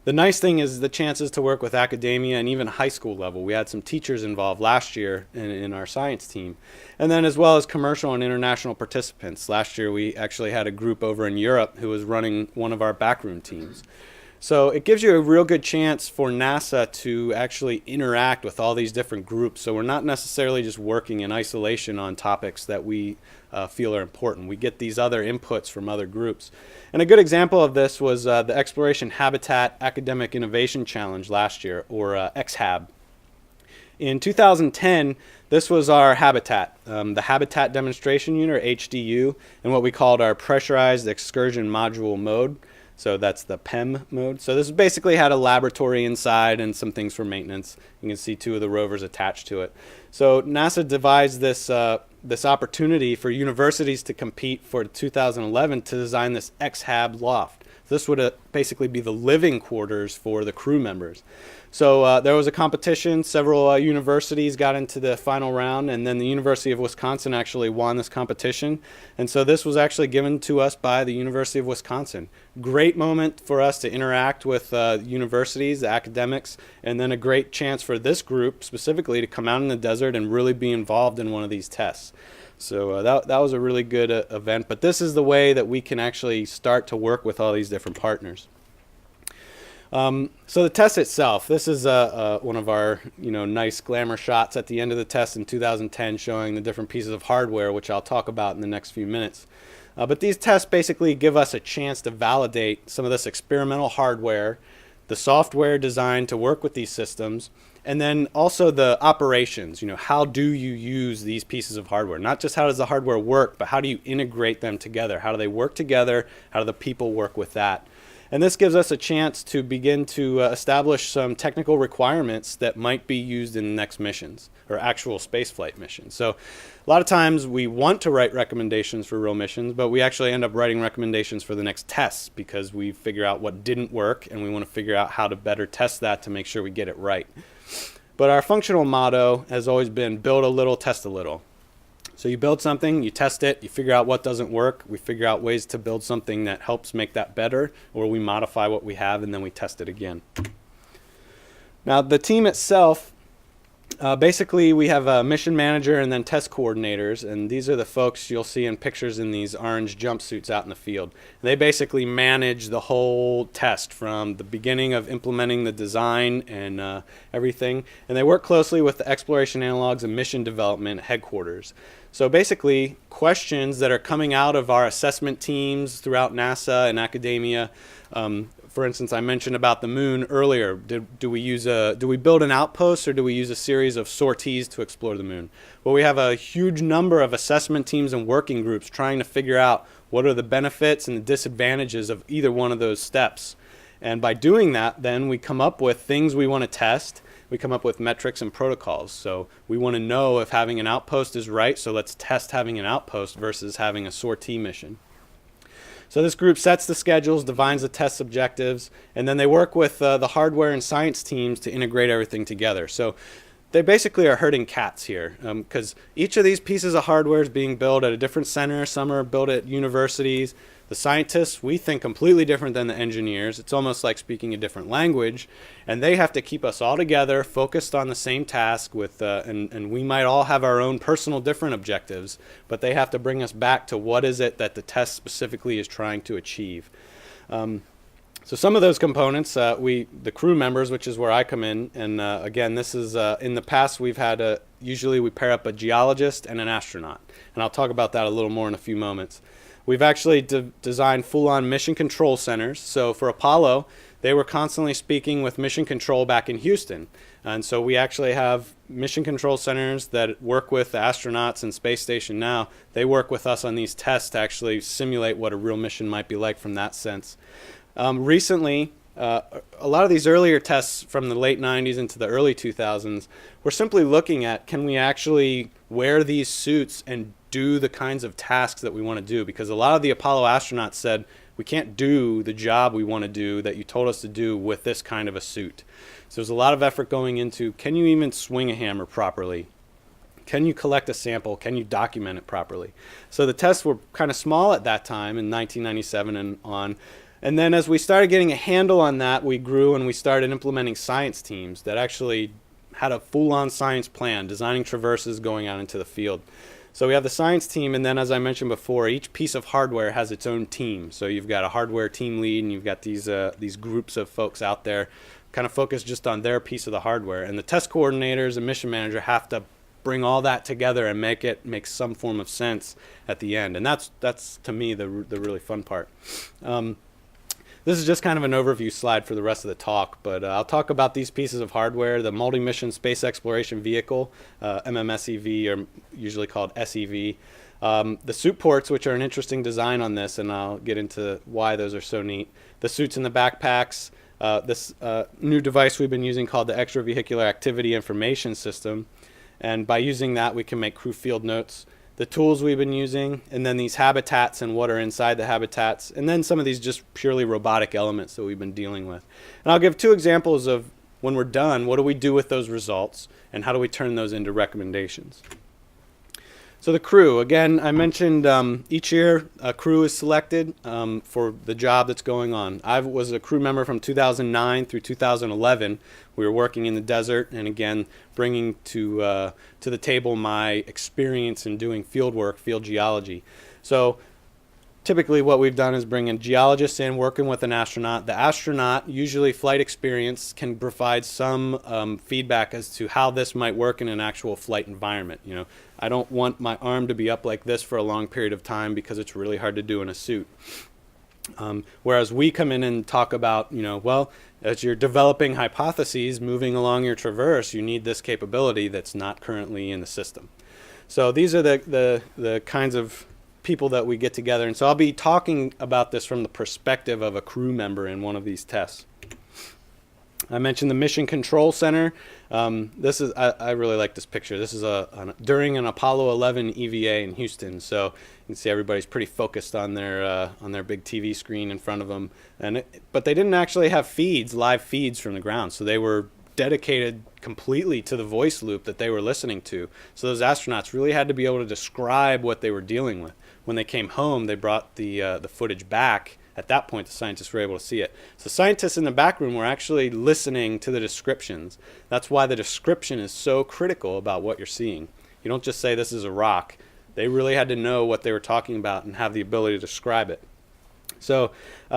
The nice thing is the chances to work with academia and even high school level. We had some teachers involved last year in our science team. And then as well as commercial and international participants. Last year we actually had a group over in Europe who was running one of our backroom teams. So it gives you a real good chance for NASA to actually interact with all these different groups. So we're not necessarily just working in isolation on topics that we feel are important. We get these other inputs from other groups. And a good example of this was the Exploration Habitat Academic Innovation Challenge last year, or XHAB. In 2010, this was our habitat, the Habitat Demonstration Unit, or HDU, and what we called our Pressurized Excursion Module Mode. So that's the PEM mode. So this basically had a laboratory inside and some things for maintenance. You can see two of the rovers attached to it. So NASA devised this this opportunity for universities to compete for 2011 to design this XHAB loft. This would basically be the living quarters for the crew members. So there was a competition. Several universities got into the final round, and then the University of Wisconsin actually won this competition. And so this was actually given to us by the University of Wisconsin. Great moment for us to interact with universities, the academics, and then a great chance for this group specifically to come out in the desert and really be involved in one of these tests. So that was a really good event. But this is the way that we can actually start to work with all these different partners. So the test itself, this is one of our nice glamour shots at the end of the test in 2010 showing the different pieces of hardware, which I'll talk about in the next few minutes. But these tests basically give us a chance to validate some of this experimental hardware, the software designed to work with these systems, and then also the operations. How do you use these pieces of hardware? Not just how does the hardware work, but how do you integrate them together? How do they work together? How do the people work with that? And this gives us a chance to begin to establish some technical requirements that might be used in the next missions or actual spaceflight missions. So a lot of times we want to write recommendations for real missions, but we actually end up writing recommendations for the next tests because we figure out what didn't work and we want to figure out how to better test that to make sure we get it right. But our functional motto has always been build a little, test a little. So you build something, you test it, you figure out what doesn't work, we figure out ways to build something that helps make that better, or we modify what we have and then we test it again. Now the team itself, basically we have a mission manager and then test coordinators, and these are the folks you'll see in pictures in these orange jumpsuits out in the field. And they basically manage the whole test from the beginning of implementing the design and everything, and they work closely with the exploration analogs and mission development headquarters. So basically, questions that are coming out of our assessment teams throughout NASA and academia. For instance, I mentioned about the moon earlier. Do we build an outpost or do we use a series of sorties to explore the moon? Well, we have a huge number of assessment teams and working groups trying to figure out what are the benefits and the disadvantages of either one of those steps. And by doing that, then we come up with things we want to test. We come up with metrics and protocols. So we want to know if having an outpost is right, so let's test having an outpost versus having a sortie mission. So this group sets the schedules, defines the test objectives, and then they work with the hardware and science teams to integrate everything together. So they basically are herding cats here because each of these pieces of hardware is being built at a different center. Some are built at universities. The scientists, we think completely different than the engineers. It's almost like speaking a different language, and they have to keep us all together, focused on the same task with, and we might all have our own personal different objectives, but they have to bring us back to what is it that the test specifically is trying to achieve. So some of those components, the crew members, which is where I come in, and again, this is in the past we've had usually we pair up a geologist and an astronaut, and I'll talk about that a little more in a few moments. We've actually designed full-on mission control centers. So for Apollo, they were constantly speaking with mission control back in Houston. And so we actually have mission control centers that work with the astronauts in Space Station now. They work with us on these tests to actually simulate what a real mission might be like from that sense. Recently, a lot of these earlier tests from the late 90s into the early 2000s, we're simply looking at, can we actually wear these suits and do the kinds of tasks that we want to do? Because a lot of the Apollo astronauts said, we can't do the job we want to do that you told us to do with this kind of a suit. So there's a lot of effort going into, can you even swing a hammer properly? Can you collect a sample? Can you document it properly? So the tests were kind of small at that time in 1997 and on. And then as we started getting a handle on that, we grew and we started implementing science teams that actually had a full-on science plan, designing traverses going out into the field. So we have the science team, and then as I mentioned before, each piece of hardware has its own team. So you've got a hardware team lead, and you've got these groups of folks out there kind of focused just on their piece of the hardware. And the test coordinators and mission manager have to bring all that together and make it make some form of sense at the end. And that's to me the really fun part. This is just kind of an overview slide for the rest of the talk, but I'll talk about these pieces of hardware, the MultiMission Space Exploration Vehicle, MMSEV, or usually called SEV. The suit ports, which are an interesting design on this, and I'll get into why those are so neat. The suits in the backpacks, this new device we've been using called the Extravehicular Activity Information System, and by using that we can make crew field notes. the tools we've been using, and then these habitats and what are inside the habitats, and then some of these just purely robotic elements that we've been dealing with. And I'll give 2 examples of when we're done, what do we do with those results, and how do we turn those into recommendations. So the crew, again, I mentioned each year a crew is selected for the job that's going on. I was a crew member from 2009 through 2011. We were working in the desert, and again, bringing to the table my experience in doing field work, field geology. So typically what we've done is bring in geologists in, working with an astronaut. The astronaut, usually flight experience, can provide some feedback as to how this might work in an actual flight environment. You know, I don't want my arm to be up like this for a long period of time because it's really hard to do in a suit. Whereas we come in and talk about, you know, well, as you're developing hypotheses, moving along your traverse, you need this capability that's not currently in the system. So these are the kinds of people that we get together. And so I'll be talking about this from the perspective of a crew member in one of these tests. I mentioned the Mission Control Center. This is I really like this picture. This is during an Apollo 11 EVA in Houston. So you can see everybody's pretty focused on their big TV screen in front of them. But they didn't actually have live feeds from the ground. So they were dedicated completely to the voice loop that they were listening to. So those astronauts really had to be able to describe what they were dealing with. When they came home, they brought the footage back. At that point, the scientists were able to see it. So scientists in the back room were actually listening to the descriptions. That's why the description is so critical about what you're seeing. You don't just say this is a rock. They really had to know what they were talking about and have the ability to describe it. So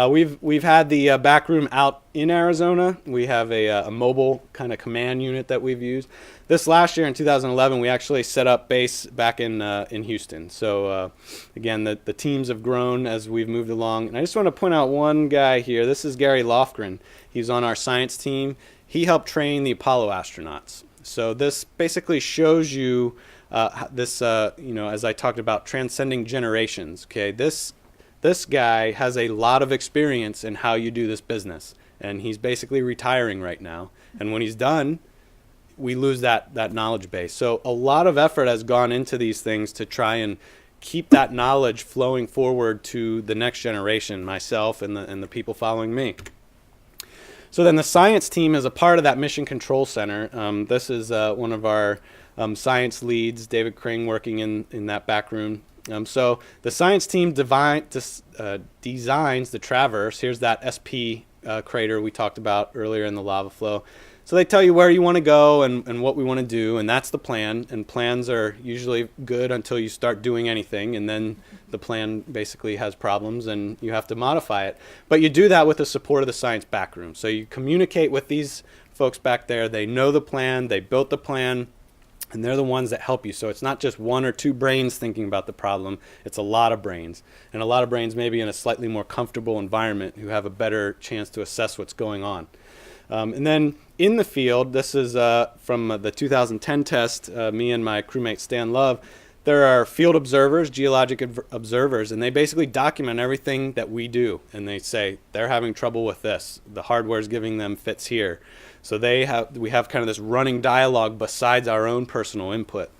we've had the back room out in Arizona. We have a mobile kind of command unit that we've used. This last year in 2011, we actually set up base back in Houston. So again, the teams have grown as we've moved along. And I just want to point out one guy here. This is Gary Lofgren. He's on our science team. He helped train the Apollo astronauts. So this basically shows you as I talked about, transcending generations. Okay, this guy has a lot of experience in how you do this business, and he's basically retiring right now. And when he's done, we lose that knowledge base. So a lot of effort has gone into these things to try and keep that knowledge flowing forward to the next generation, myself and the people following me. So then the science team is a part of that Mission Control Center. This is one of our science leads, David Kring, working in that back room. So the science team designs the traverse. Here's that SP crater we talked about earlier in the lava flow. So they tell you where you want to go and what we want to do, and that's the plan. And plans are usually good until you start doing anything, and then the plan basically has problems and you have to modify it. But you do that with the support of the science backroom. So you communicate with these folks back there. They know the plan, they built the plan, and they're the ones that help you. So it's not just 1 or 2 brains thinking about the problem. It's a lot of brains. And a lot of brains maybe in a slightly more comfortable environment who have a better chance to assess what's going on. And then in the field, this is from the 2010 test, me and my crewmate Stan Love. There are field observers, geologic observers, and they basically document everything that we do. And they say they're having trouble with this. The hardware's giving them fits here. So we have kind of this running dialogue besides our own personal input.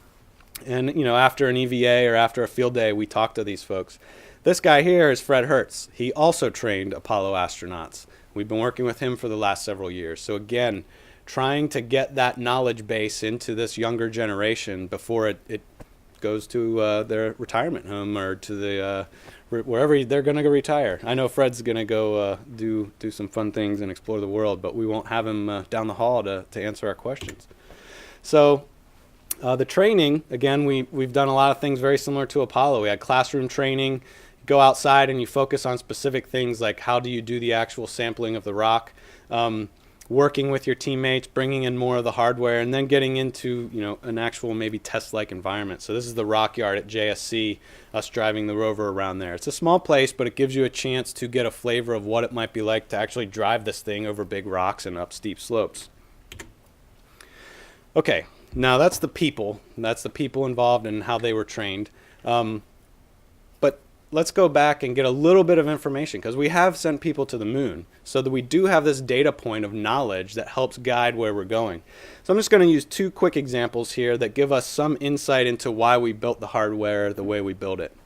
And after an EVA or after a field day, we talk to these folks. This guy here is Fred Hertz. He also trained Apollo astronauts. We've been working with him for the last several years. So again, trying to get that knowledge base into this younger generation before it goes to their retirement home or to the wherever they're going to go retire. I know Fred's going to go do some fun things and explore the world, but we won't have him down the hall to answer our questions. So the training, again, we've done a lot of things very similar to Apollo. We had classroom training. Go outside and you focus on specific things like how do you do the actual sampling of the rock, working with your teammates, bringing in more of the hardware, and then getting into an actual maybe test-like environment. So this is the rock yard at JSC, us driving the rover around there. It's a small place, but it gives you a chance to get a flavor of what it might be like to actually drive this thing over big rocks and up steep slopes. Okay, now that's the people. That's the people involved and how they were trained. But let's go back and get a little bit of information, because we have sent people to the moon, so that we do have this data point of knowledge that helps guide where we're going. So I'm just going to use two quick examples here that give us some insight into why we built the hardware the way we built it.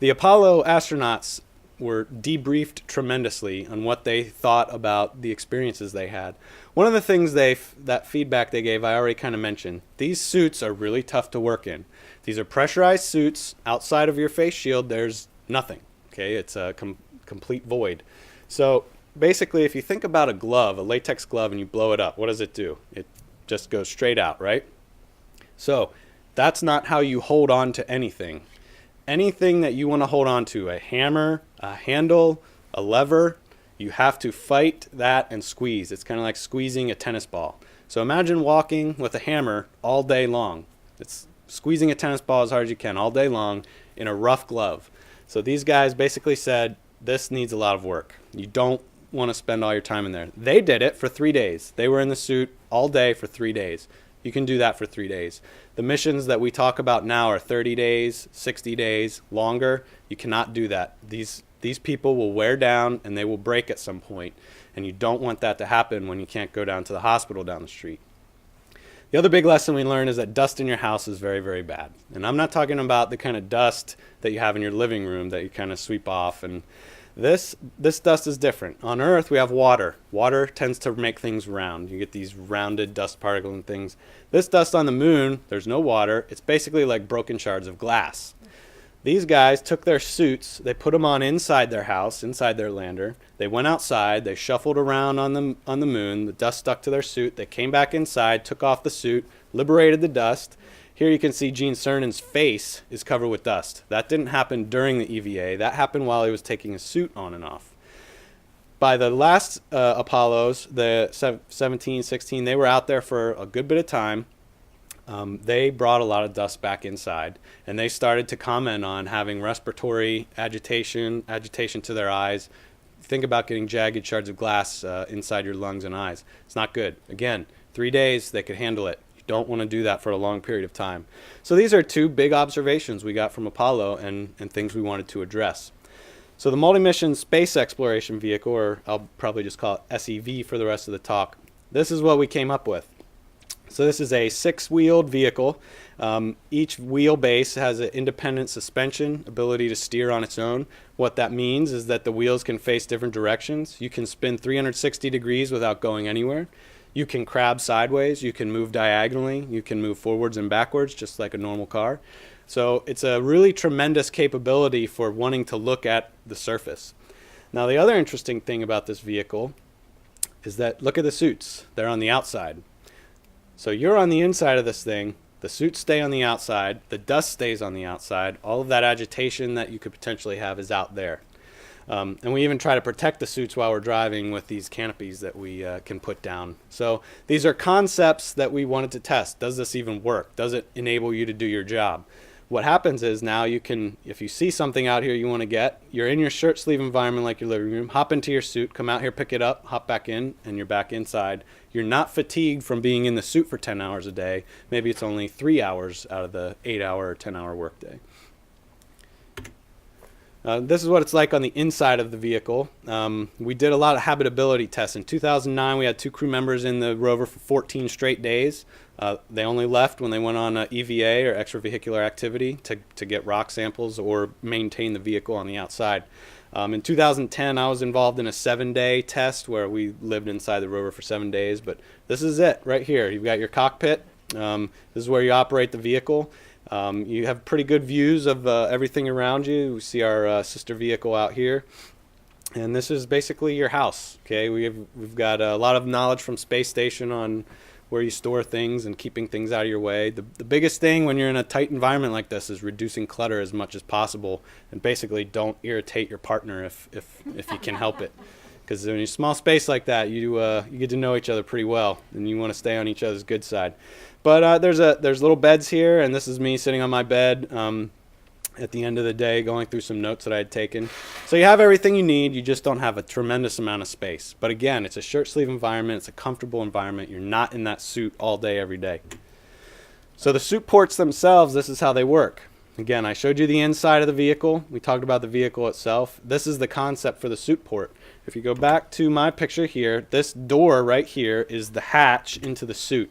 The Apollo astronauts were debriefed tremendously on what they thought about the experiences they had. One of the things that feedback they gave, I already kind of mentioned. These suits are really tough to work in. These are pressurized suits. Outside of your face shield, there's nothing. Okay, it's a complete void. So basically, if you think about a glove, a latex glove, and you blow it up, what does it do? It just goes straight out, right? So that's not how you hold on to anything. Anything that you want to hold on to, a hammer, a handle, a lever, you have to fight that and squeeze. It's kind of like squeezing a tennis ball. So imagine walking with a hammer all day long. It's squeezing a tennis ball as hard as you can all day long in a rough glove. So these guys basically said, this needs a lot of work. You don't want to spend all your time in there. They did it for 3 days. They were in the suit all day for 3 days. You can do that for 3 days. The missions that we talk about now are 30 days, 60 days, longer. You cannot do that. These people will wear down and they will break at some point, and you don't want that to happen when you can't go down to the hospital down the street. The other big lesson we learned is that dust in your house is very, very bad. And I'm not talking about the kind of dust that you have in your living room that you kind of sweep off. And this dust is different. On Earth, we have water. Water tends to make things round. You get these rounded dust particles and things. This dust on the moon, there's no water. It's basically like broken shards of glass. These guys took their suits, they put them on inside their house, inside their lander. They went outside, they shuffled around on the moon, the dust stuck to their suit. They came back inside, took off the suit, liberated the dust. Here you can see Gene Cernan's face is covered with dust. That didn't happen during the EVA. That happened while he was taking his suit on and off. By the last Apollos, the 17, 16, they were out there for a good bit of time. They brought a lot of dust back inside, and they started to comment on having respiratory agitation to their eyes. Think about getting jagged shards of glass inside your lungs and eyes. It's not good. Again, 3 days, they could handle it. You don't want to do that for a long period of time. So these are two big observations we got from Apollo and things we wanted to address. So the MultiMission Space Exploration Vehicle, or I'll probably just call it SEV for the rest of the talk, this is what we came up with. So this is a 6-wheeled vehicle. Each wheelbase has an independent suspension, ability to steer on its own. What that means is that the wheels can face different directions. You can spin 360 degrees without going anywhere. You can crab sideways. You can move diagonally. You can move forwards and backwards just like a normal car. So it's a really tremendous capability for wanting to look at the surface. Now the other interesting thing about this vehicle is that look at the suits. They're on the outside. So you're on the inside of this thing, the suits stay on the outside, the dust stays on the outside, all of that agitation that you could potentially have is out there. And we even try to protect the suits while we're driving with these canopies that we can put down. So these are concepts that we wanted to test. Does this even work? Does it enable you to do your job? What happens is now you can, if you see something out here you want to get, you're in your shirt sleeve environment like your living room, hop into your suit, come out here, pick it up, hop back in, and you're back inside. You're not fatigued from being in the suit for 10 hours a day. Maybe it's only 3 hours out of the 8-hour or 10-hour workday. This is what it's like on the inside of the vehicle. We did a lot of habitability tests. In 2009, we had 2 crew members in the rover for 14 straight days. They only left when they went on EVA or extravehicular activity to get rock samples or maintain the vehicle on the outside. In 2010, I was involved in a 7-day test where we lived inside the rover for 7 days. But this is it right here. You've got your cockpit. This is where you operate the vehicle. You have pretty good views of everything around you. We see our sister vehicle out here. And this is basically your house. Okay, we've got a lot of knowledge from Space Station on where you store things and keeping things out of your way. The biggest thing when you're in a tight environment like this is reducing clutter as much as possible, and basically don't irritate your partner if you can help it. Because in a small space like that, you get to know each other pretty well, and you want to stay on each other's good side. But there's little beds here, and this is me sitting on my bed at the end of the day going through some notes that I had taken. So you have everything you need, you just don't have a tremendous amount of space. But again, it's a shirt sleeve environment, it's a comfortable environment. You're not in that suit all day, every day. So the suit ports themselves, this is how they work. Again, I showed you the inside of the vehicle. We talked about the vehicle itself. This is the concept for the suit port. If you go back to my picture here, this door right here is the hatch into the suit.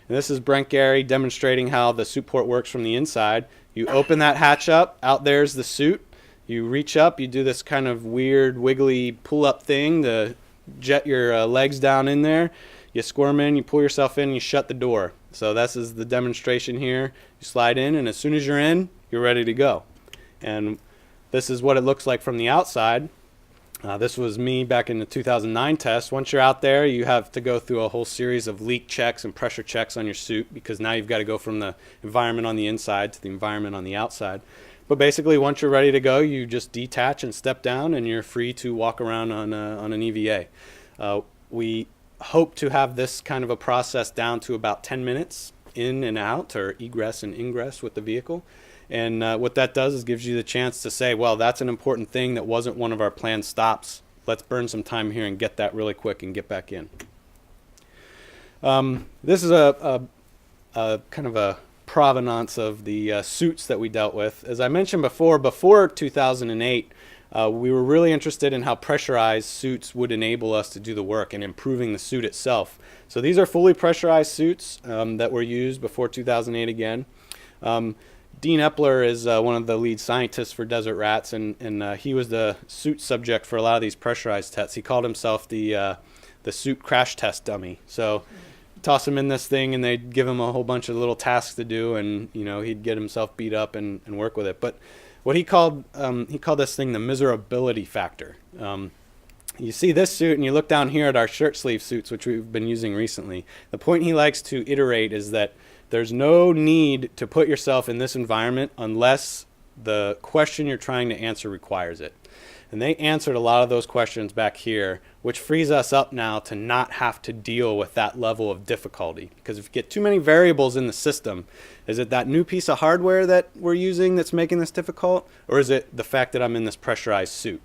And this is Brent Gary demonstrating how the suit port works from the inside. You open that hatch up, out there's the suit. You reach up, you do this kind of weird wiggly pull-up thing to jet your legs down in there. You squirm in, you pull yourself in, you shut the door. So this is the demonstration here. You slide in, and as soon as you're in, you're ready to go. And this is what it looks like from the outside. This was me back in the 2009 test. Once you're out there, you have to go through a whole series of leak checks and pressure checks on your suit, because now you've got to go from the environment on the inside to the environment on the outside. But basically, once you're ready to go, you just detach and step down, and you're free to walk around on an EVA. We hope to have this kind of a process down to about 10 minutes in and out, or egress and ingress with the vehicle. And what that does is gives you the chance to say, well, that's an important thing that wasn't one of our planned stops. Let's burn some time here and get that really quick and get back in. This is a kind of a provenance of the suits that we dealt with. As I mentioned before 2008, we were really interested in how pressurized suits would enable us to do the work and improving the suit itself. So these are fully pressurized suits that were used before 2008 again. Dean Epler is one of the lead scientists for Desert Rats, and he was the suit subject for a lot of these pressurized tests. He called himself the suit crash test dummy. So toss him in this thing, and they'd give him a whole bunch of little tasks to do, and he'd get himself beat up and work with it. But what he called this thing the miserability factor. You see this suit, and you look down here at our shirt sleeve suits, which we've been using recently. The point he likes to iterate is that there's no need to put yourself in this environment unless the question you're trying to answer requires it. And they answered a lot of those questions back here, which frees us up now to not have to deal with that level of difficulty. Because if you get too many variables in the system, is it that new piece of hardware that we're using that's making this difficult? Or is it the fact that I'm in this pressurized suit?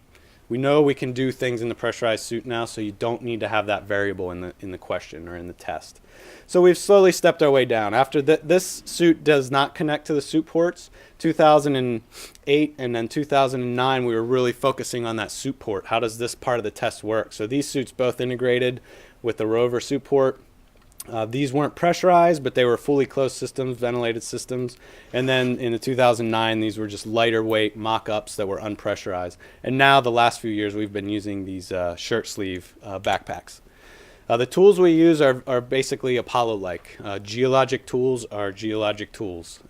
We know we can do things in the pressurized suit now, so you don't need to have that variable in the question or in the test. So we've slowly stepped our way down. After this suit does not connect to the suit ports. 2008 and then 2009, we were really focusing on that suit port. How does this part of the test work? So these suits both integrated with the rover suit port. These weren't pressurized, but they were fully closed systems, ventilated systems. And then in the 2009, these were just lighter weight mock-ups that were unpressurized. And now the last few years, we've been using these shirt sleeve backpacks. The tools we use are basically Apollo-like. Geologic tools are geologic tools.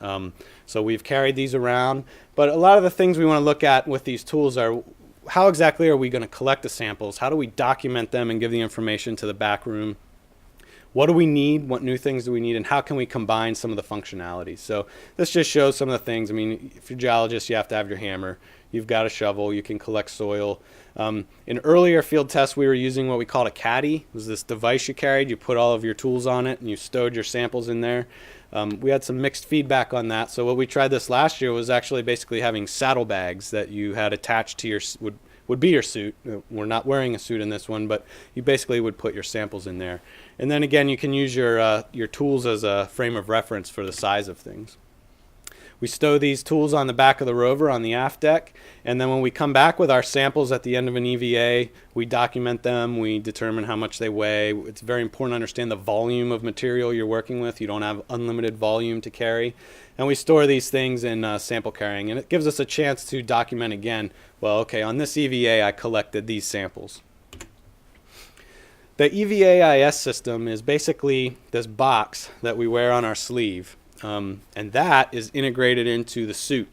So we've carried these around. But a lot of the things we want to look at with these tools are how exactly are we going to collect the samples? How do we document them and give the information to the back room? What do we need? What new things do we need? And how can we combine some of the functionalities? So this just shows some of the things. I mean, if you're a geologist, you have to have your hammer. You've got a shovel. You can collect soil. In earlier field tests, we were using what we called a caddy. It was this device you carried. You put all of your tools on it, and you stowed your samples in there. We had some mixed feedback on that. So what we tried this last year was actually basically having saddlebags that you had attached to your would be your suit. We're not wearing a suit in this one, but you basically would put your samples in there. And then again, you can use your tools as a frame of reference for the size of things. We stow these tools on the back of the rover on the aft deck, and then when we come back with our samples at the end of an EVA, we document them, we determine how much they weigh. It's very important to understand the volume of material you're working with. You don't have unlimited volume to carry. And we store these things in sample carrying, and it gives us a chance to document again, well, okay, on this EVA I collected these samples. The EVAS system is basically this box that we wear on our sleeve. And that is integrated into the suit.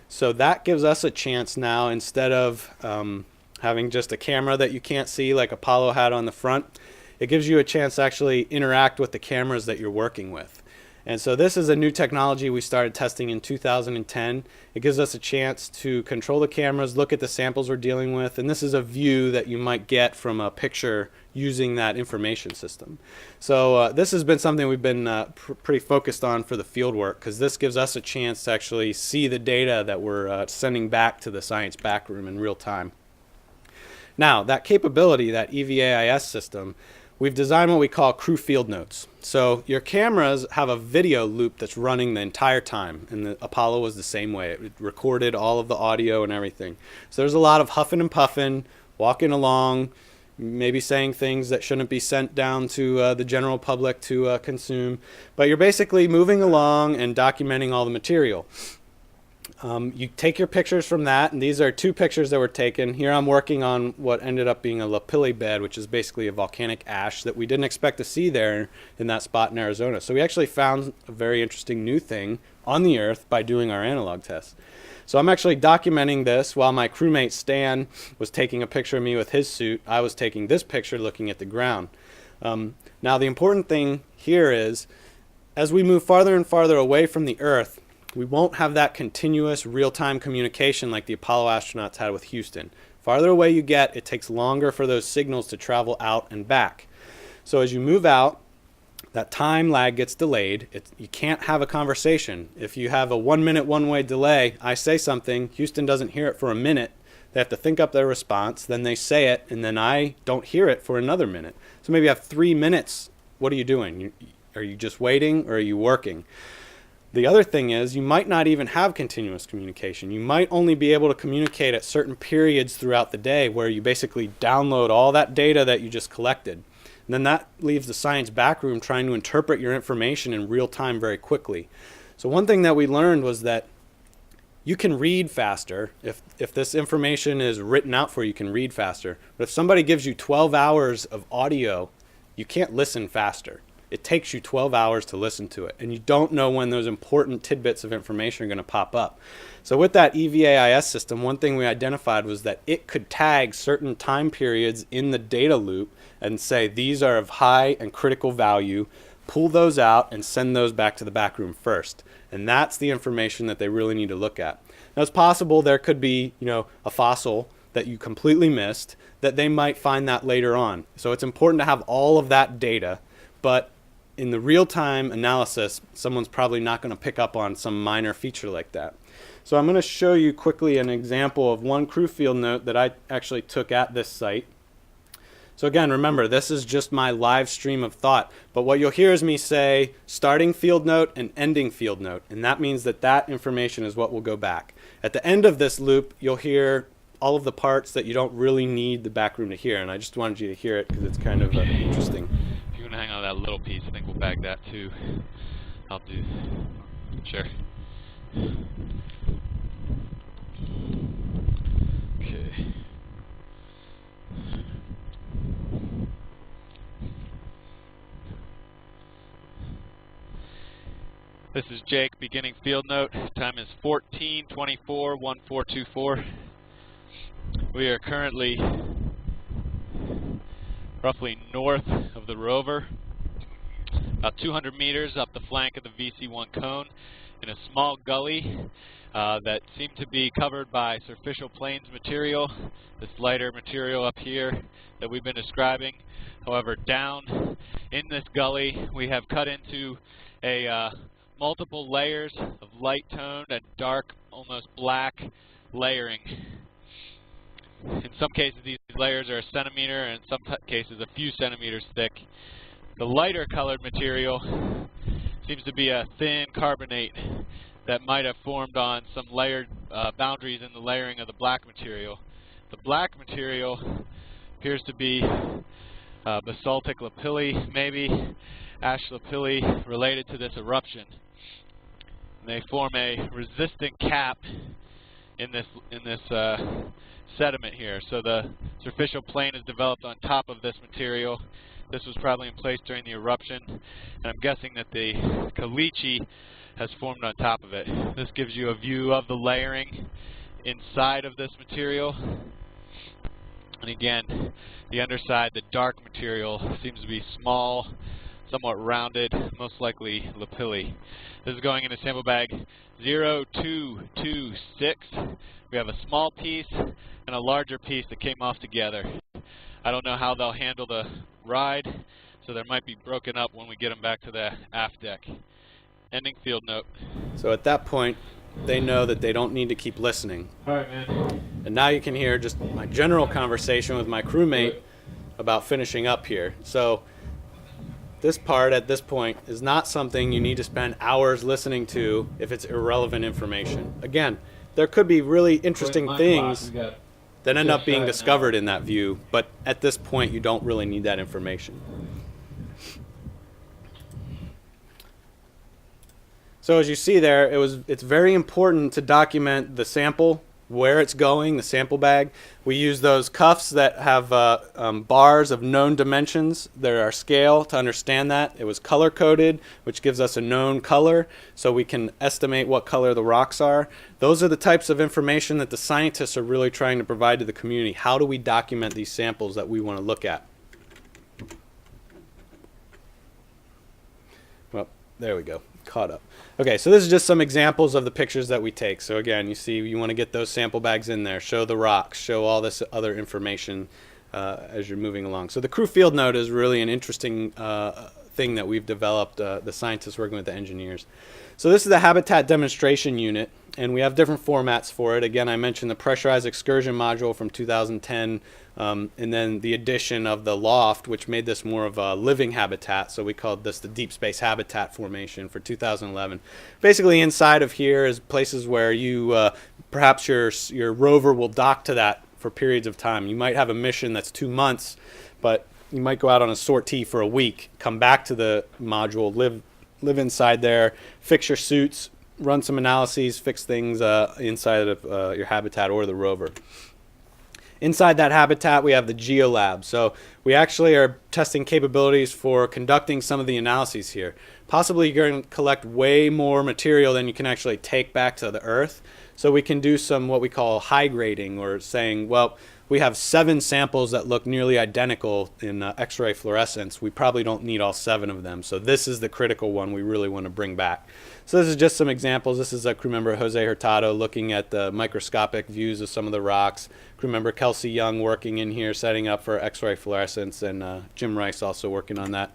So that gives us a chance now, instead of having just a camera that you can't see like Apollo had on the front, it gives you a chance to actually interact with the cameras that you're working with. And so this is a new technology we started testing in 2010. It gives us a chance to control the cameras, look at the samples we're dealing with, and this is a view that you might get from a picture using that information system. So this has been something we've been pretty focused on for the field work, because this gives us a chance to actually see the data that we're sending back to the science backroom in real time. Now, that capability, that EVAS system, we've designed what we call crew field notes. So your cameras have a video loop that's running the entire time, and the Apollo was the same way. It recorded all of the audio and everything. So there's a lot of huffing and puffing, walking along, maybe saying things that shouldn't be sent down to the general public to consume. But you're basically moving along and documenting all the material. You take your pictures from that, and these are 2 pictures that were taken. Here I'm working on what ended up being a lapilli bed, which is basically a volcanic ash that we didn't expect to see there in that spot in Arizona. So we actually found a very interesting new thing on the Earth by doing our analog tests. So I'm actually documenting this while my crewmate Stan was taking a picture of me with his suit. I was taking this picture looking at the ground. Now the important thing here is, as we move farther and farther away from the Earth, we won't have that continuous real-time communication like the Apollo astronauts had with Houston. Farther away you get, it takes longer for those signals to travel out and back. So as you move out, that time lag gets delayed. You can't have a conversation. If you have a 1-minute one-way delay, I say something, Houston doesn't hear it for a minute. They have to think up their response, then they say it, and then I don't hear it for another minute. So maybe you have 3 minutes. What are you doing? Are you just waiting, or are you working? The other thing is, you might not even have continuous communication. You might only be able to communicate at certain periods throughout the day where you basically download all that data that you just collected. And then that leaves the science backroom trying to interpret your information in real time very quickly. So one thing that we learned was that you can read faster. If this information is written out for you, you can read faster. But if somebody gives you 12 hours of audio, you can't listen faster. It takes you 12 hours to listen to it, and you don't know when those important tidbits of information are going to pop up. So with that EVAS system, one thing we identified was that it could tag certain time periods in the data loop and say these are of high and critical value, pull those out and send those back to the back room first. And that's the information that they really need to look at. Now it's possible there could be, a fossil that you completely missed, that they might find that later on. So it's important to have all of that data, but in the real-time analysis, someone's probably not going to pick up on some minor feature like that. So I'm going to show you quickly an example of one crew field note that I actually took at this site. So again, remember, this is just my live stream of thought, but what you'll hear is me say starting field note and ending field note, and that means that that information is what will go back. At the end of this loop, you'll hear all of the parts that you don't really need the back room to hear, and I just wanted you to hear it because it's kind of interesting. If you're going to hang on that little piece, I think we'll bag that too. I'll do. Sure. Okay. This is Jake, beginning field note. Time is 14:24:1424. We are currently roughly north of the rover, about 200 meters up the flank of the VC1 cone, in a small gully that seemed to be covered by surficial plains material, this lighter material up here that we've been describing. However, down in this gully, we have cut into a multiple layers of light toned and dark, almost black layering. In some cases, these layers are a centimeter, and in some cases, a few centimeters thick. The lighter colored material seems to be a thin carbonate that might have formed on some layered boundaries in the layering of the black material. The black material appears to be basaltic lapilli, maybe ash lapilli related to this eruption. And they form a resistant cap in this sediment here. So the surficial plain is developed on top of this material. This was probably in place during the eruption, and I'm guessing that the caliche has formed on top of it. This gives you a view of the layering inside of this material. And again, the underside, the dark material, seems to be small, somewhat rounded, most likely lapilli. This is going into sample bag 0226. We have a small piece and a larger piece that came off together. I don't know how they'll handle the ride, so they might be broken up when we get them back to the aft deck. Ending field note. So at that point, they know that they don't need to keep listening. All right, man. And now you can hear just my general conversation with my crewmate about finishing up here. So this part at this point is not something you need to spend hours listening to if it's irrelevant information. Again, there could be really interesting things that end up being discovered in that view, but at this point you don't really need that information. So as you see there, it's very important to document the sample, where it's going, the sample bag. We use those cuffs that have bars of known dimensions. They're our scale to understand that. It was color coded, which gives us a known color, so we can estimate what color the rocks are. Those are the types of information that the scientists are really trying to provide to the community. How do we document these samples that we want to look at? Well, there we go. Caught up. Okay, so this is just some examples of the pictures that we take. So again, you see you want to get those sample bags in there, show the rocks, show all this other information as you're moving along. So the crew field note is really an interesting thing that we've developed, the scientists working with the engineers. So this is the habitat demonstration unit, and we have different formats for it. Again, I mentioned the pressurized excursion module from 2010, and then the addition of the loft, which made this more of a living habitat. So we called this the deep space habitat formation for 2011. Basically inside of here is places where you perhaps your rover will dock to that for periods of time. You might have a mission that's 2 months, but you might go out on a sortie for a week, come back to the module, live inside there, fix your suits, run some analyses, fix things inside of your habitat or the rover. Inside that habitat, we have the GeoLab. So we actually are testing capabilities for conducting some of the analyses here. Possibly you're going to collect way more material than you can actually take back to the Earth. So we can do some what we call high grading, or saying, well, we have 7 samples that look nearly identical in X-ray fluorescence. We probably don't need all 7 of them. So this is the critical one we really want to bring back. So this is just some examples. This is a crew member, Jose Hurtado, looking at the microscopic views of some of the rocks. Crew member Kelsey Young working in here, setting up for X-ray fluorescence, and Jim Rice also working on that.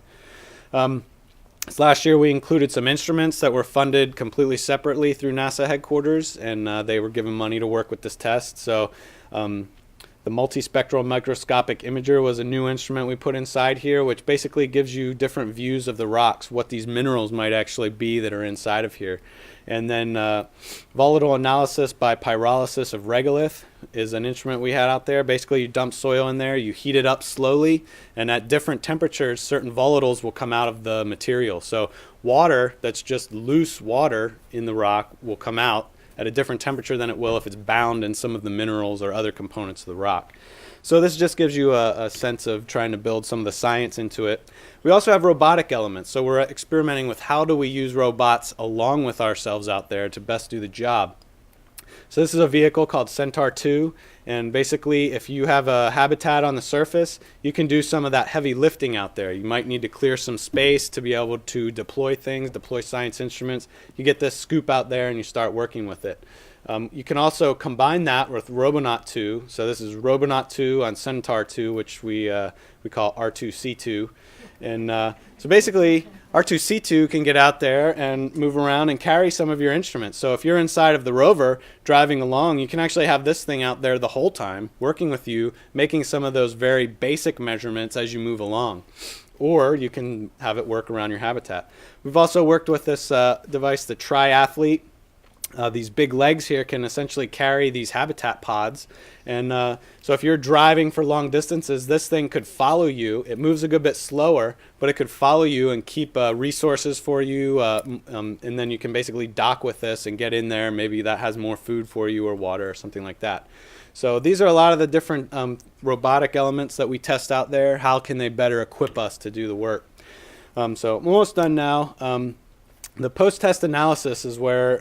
Last year we included some instruments that were funded completely separately through NASA headquarters, and they were given money to work with this test. So the multispectral microscopic imager was a new instrument we put inside here, which basically gives you different views of the rocks, what these minerals might actually be that are inside of here. And then volatile analysis by pyrolysis of regolith is an instrument we had out there. Basically, you dump soil in there, you heat it up slowly, and at different temperatures, certain volatiles will come out of the material. So water that's just loose water in the rock will come out at a different temperature than it will if it's bound in some of the minerals or other components of the rock. So this just gives you a sense of trying to build some of the science into it. We also have robotic elements. So we're experimenting with how do we use robots along with ourselves out there to best do the job. So this is a vehicle called Centaur 2, and basically if you have a habitat on the surface, you can do some of that heavy lifting out there. You might need to clear some space to be able to deploy things, deploy science instruments. You get this scoop out there and you start working with it. You can also combine that with Robonaut 2. So this is Robonaut 2 on Centaur 2, which we call R2C2. And so basically, R2C2 can get out there and move around and carry some of your instruments. So if you're inside of the rover driving along, you can actually have this thing out there the whole time, working with you, making some of those very basic measurements as you move along. Or you can have it work around your habitat. We've also worked with this device, the Triathlete. These big legs here can essentially carry these habitat pods. And so if you're driving for long distances, this thing could follow you. It moves a good bit slower, but it could follow you and keep resources for you. And then you can basically dock with this and get in there. Maybe that has more food for you or water or something like that. So these are a lot of the different robotic elements that we test out there. How can they better equip us to do the work? So I'm almost done now. The post-test analysis is where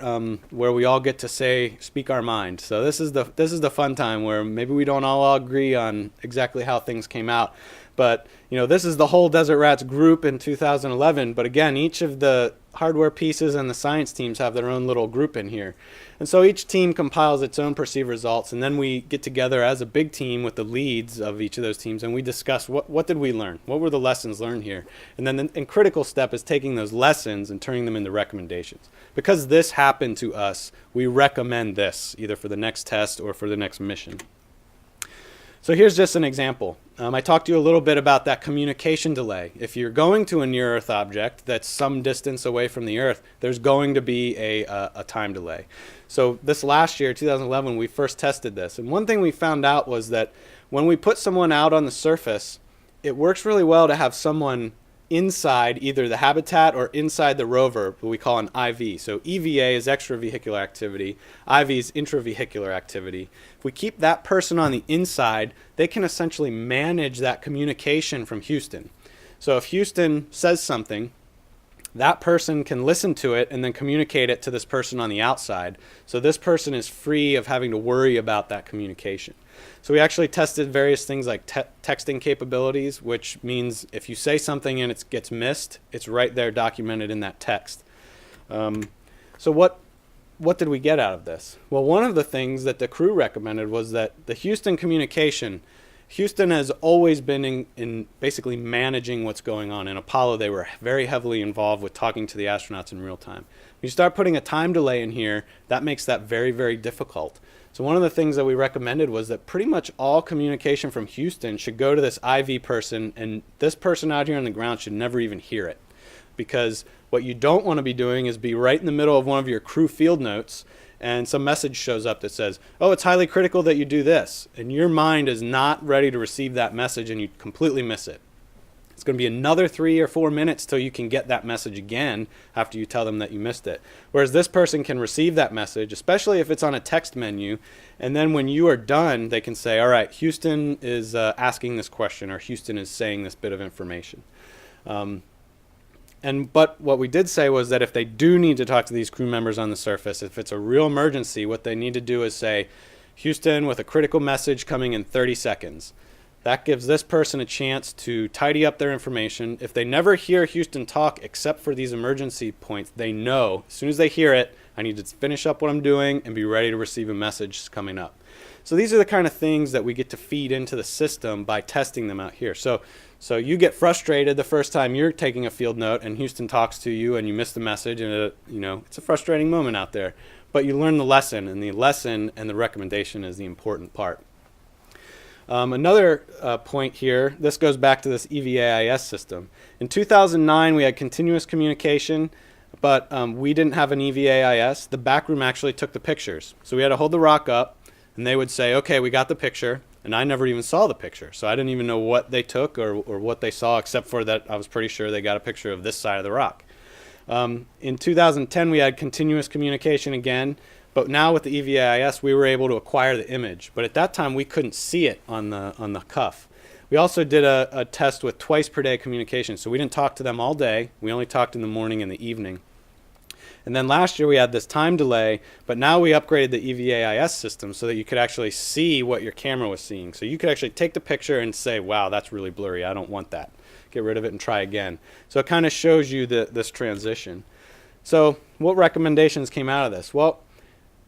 we all get to speak our mind. So this is the fun time where maybe we don't all agree on exactly how things came out, but this is the whole Desert Rats group in 2011. But again, each of the hardware pieces and the science teams have their own little group in here. And so each team compiles its own perceived results, and then we get together as a big team with the leads of each of those teams, and we discuss what did we learn? What were the lessons learned here? And then the critical step is taking those lessons and turning them into recommendations. Because this happened to us, we recommend this, either for the next test or for the next mission. So here's just an example. I talked to you a little bit about that communication delay. If you're going to a near-Earth object that's some distance away from the Earth, there's going to be a time delay. So this last year, 2011, we first tested this. And one thing we found out was that when we put someone out on the surface, it works really well to have someone inside either the habitat or inside the rover, what we call an IV. So EVA is extravehicular activity, IV is intravehicular activity. If we keep that person on the inside, they can essentially manage that communication from Houston. So if Houston says something, that person can listen to it and then communicate it to this person on the outside. So this person is free of having to worry about that communication. So we actually tested various things like texting capabilities, which means if you say something and it gets missed, it's right there documented in that text. So what did we get out of this? Well, one of the things that the crew recommended was that the Houston communication, Houston has always been in basically managing what's going on. In Apollo, they were very heavily involved with talking to the astronauts in real time. When you start putting a time delay in here, that makes that very, very difficult. So one of the things that we recommended was that pretty much all communication from Houston should go to this IV person, and this person out here on the ground should never even hear it. Because what you don't want to be doing is be right in the middle of one of your crew field notes and some message shows up that says, oh, it's highly critical that you do this. And your mind is not ready to receive that message and you completely miss it. It's going to be another 3 or 4 minutes till you can get that message again after you tell them that you missed it. Whereas this person can receive that message, especially if it's on a text menu, and then when you are done, they can say, all right, Houston is asking this question, or Houston is saying this bit of information. But what we did say was that if they do need to talk to these crew members on the surface, if it's a real emergency, what they need to do is say, Houston with a critical message coming in 30 seconds. That gives this person a chance to tidy up their information. If they never hear Houston talk except for these emergency points, they know as soon as they hear it, I need to finish up what I'm doing and be ready to receive a message coming up. So these are the kind of things that we get to feed into the system by testing them out here. So you get frustrated the first time you're taking a field note and Houston talks to you and you miss the message, and it's a frustrating moment out there. But you learn the lesson, and the recommendation is the important part. Another point here, this goes back to this EVAS system. In 2009, we had continuous communication, but we didn't have an EVAIS. The backroom actually took the pictures. So we had to hold the rock up, and they would say, okay, we got the picture. And I never even saw the picture. So I didn't even know what they took or what they saw, except for that I was pretty sure they got a picture of this side of the rock. In 2010, we had continuous communication again. But now with the EVAIS, we were able to acquire the image. But at that time, we couldn't see it on the cuff. We also did a test with twice per day communication. So we didn't talk to them all day. We only talked in the morning and the evening. And then last year we had this time delay, but now we upgraded the EVAIS system so that you could actually see what your camera was seeing. So you could actually take the picture and say, wow, that's really blurry. I don't want that. Get rid of it and try again. So it kind of shows you this transition. So what recommendations came out of this? Well,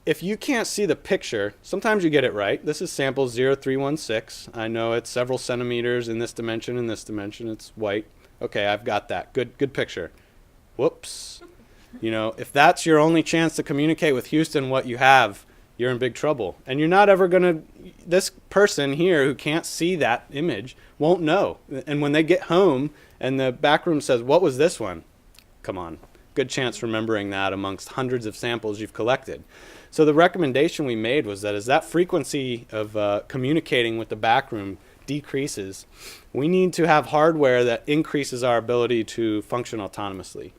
if you can't see the picture, sometimes you get it right. This is sample 0316. I know it's several centimeters in this dimension, it's white. Okay, I've got that. Good picture. Whoops. If that's your only chance to communicate with Houston what you have, you're in big trouble. And you're not ever this person here who can't see that image won't know. And when they get home and the backroom says, what was this one? Come on. Good chance remembering that amongst hundreds of samples you've collected. So the recommendation we made was that as that frequency of communicating with the backroom decreases, we need to have hardware that increases our ability to function autonomously.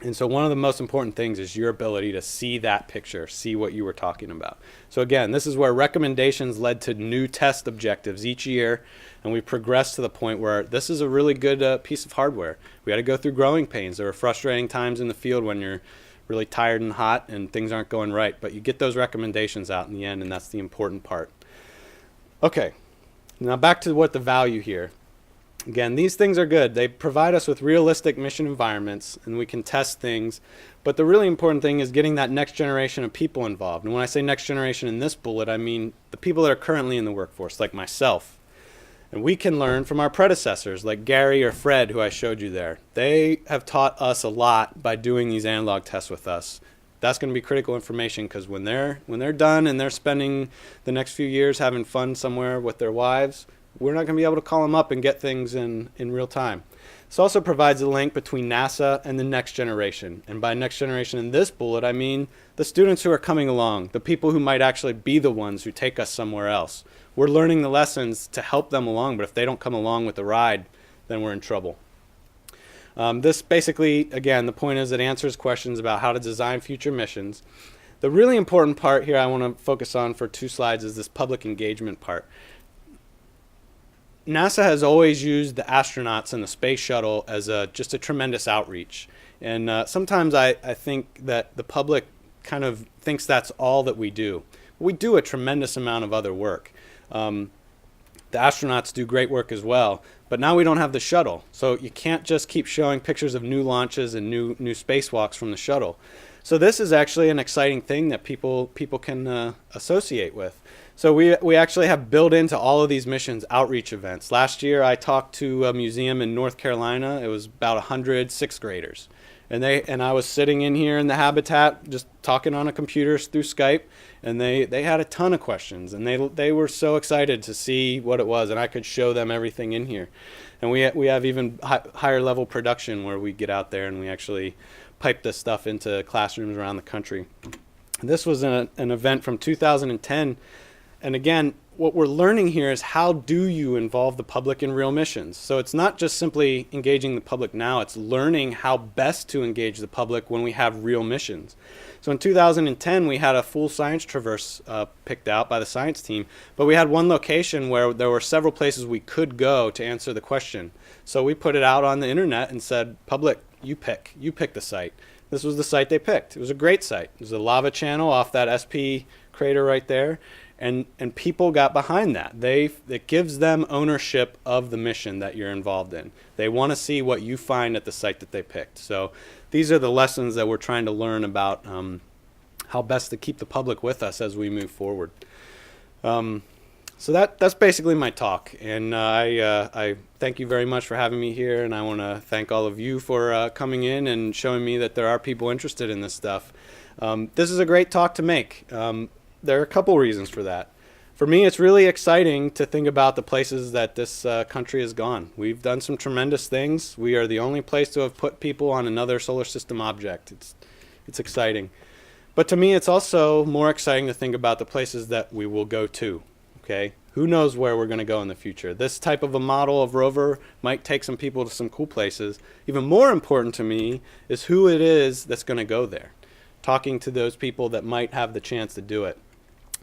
And so one of the most important things is your ability to see that picture, see what you were talking about. So again, this is where recommendations led to new test objectives each year, and we progressed to the point where this is a really good piece of hardware. We had to go through growing pains. There were frustrating times in the field when you're really tired and hot and things aren't going right, but you get those recommendations out in the end, and that's the important part. Okay, now back to what the value here. Again, these things are good. They provide us with realistic mission environments and we can test things. But the really important thing is getting that next generation of people involved. And when I say next generation in this bullet, I mean the people that are currently in the workforce, like myself. And we can learn from our predecessors, like Gary or Fred, who I showed you there. They have taught us a lot by doing these analog tests with us. That's going to be critical information because when they're done and they're spending the next few years having fun somewhere with their wives, we're not going to be able to call them up and get things in real time. This also provides a link between NASA and the next generation. And by next generation in this bullet, I mean the students who are coming along, the people who might actually be the ones who take us somewhere else. We're learning the lessons to help them along, but if they don't come along with the ride, then we're in trouble. This basically, again, the point is it answers questions about how to design future missions. The really important part here I want to focus on for 2 slides is this public engagement part. NASA has always used the astronauts and the space shuttle as just a tremendous outreach. And sometimes I think that the public kind of thinks that's all that we do. We do a tremendous amount of other work. The astronauts do great work as well, but now we don't have the shuttle. So you can't just keep showing pictures of new launches and new spacewalks from the shuttle. So this is actually an exciting thing that people can associate with. So we actually have built into all of these missions outreach events. Last year I talked to a museum in North Carolina. It was about 100 6th graders. And I was sitting in here in the habitat just talking on a computer through Skype, and they had a ton of questions, and they were so excited to see what it was, and I could show them everything in here. And we have even higher level production where we get out there and we actually pipe this stuff into classrooms around the country. This was an event from 2010. And again, what we're learning here is how do you involve the public in real missions? So it's not just simply engaging the public now, it's learning how best to engage the public when we have real missions. So in 2010, we had a full science traverse picked out by the science team, but we had one location where there were several places we could go to answer the question. So we put it out on the internet and said, public, you pick the site. This was the site they picked. It was a great site. It was a lava channel off that SP crater right there. And people got behind that. It gives them ownership of the mission that you're involved in. They want to see what you find at the site that they picked. So these are the lessons that we're trying to learn about how best to keep the public with us as we move forward. So that's basically my talk. And I thank you very much for having me here. And I want to thank all of you for coming in and showing me that there are people interested in this stuff. This is a great talk to make. There are a couple reasons for that. For me, it's really exciting to think about the places that this country has gone. We've done some tremendous things. We are the only place to have put people on another solar system object. It's exciting. But to me, it's also more exciting to think about the places that we will go to. Okay? Who knows where we're going to go in the future? This type of a model of rover might take some people to some cool places. Even more important to me is who it is that's going to go there. Talking to those people that might have the chance to do it.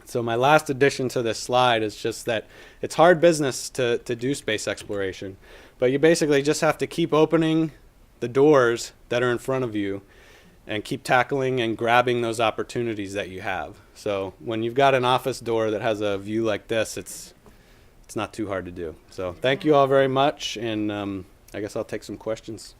So my last addition to this slide is just that it's hard business to do space exploration, but you basically just have to keep opening the doors that are in front of you and keep tackling and grabbing those opportunities that you have. So when you've got an office door that has a view like this, it's not too hard to do. So thank you all very much, and I guess I'll take some questions.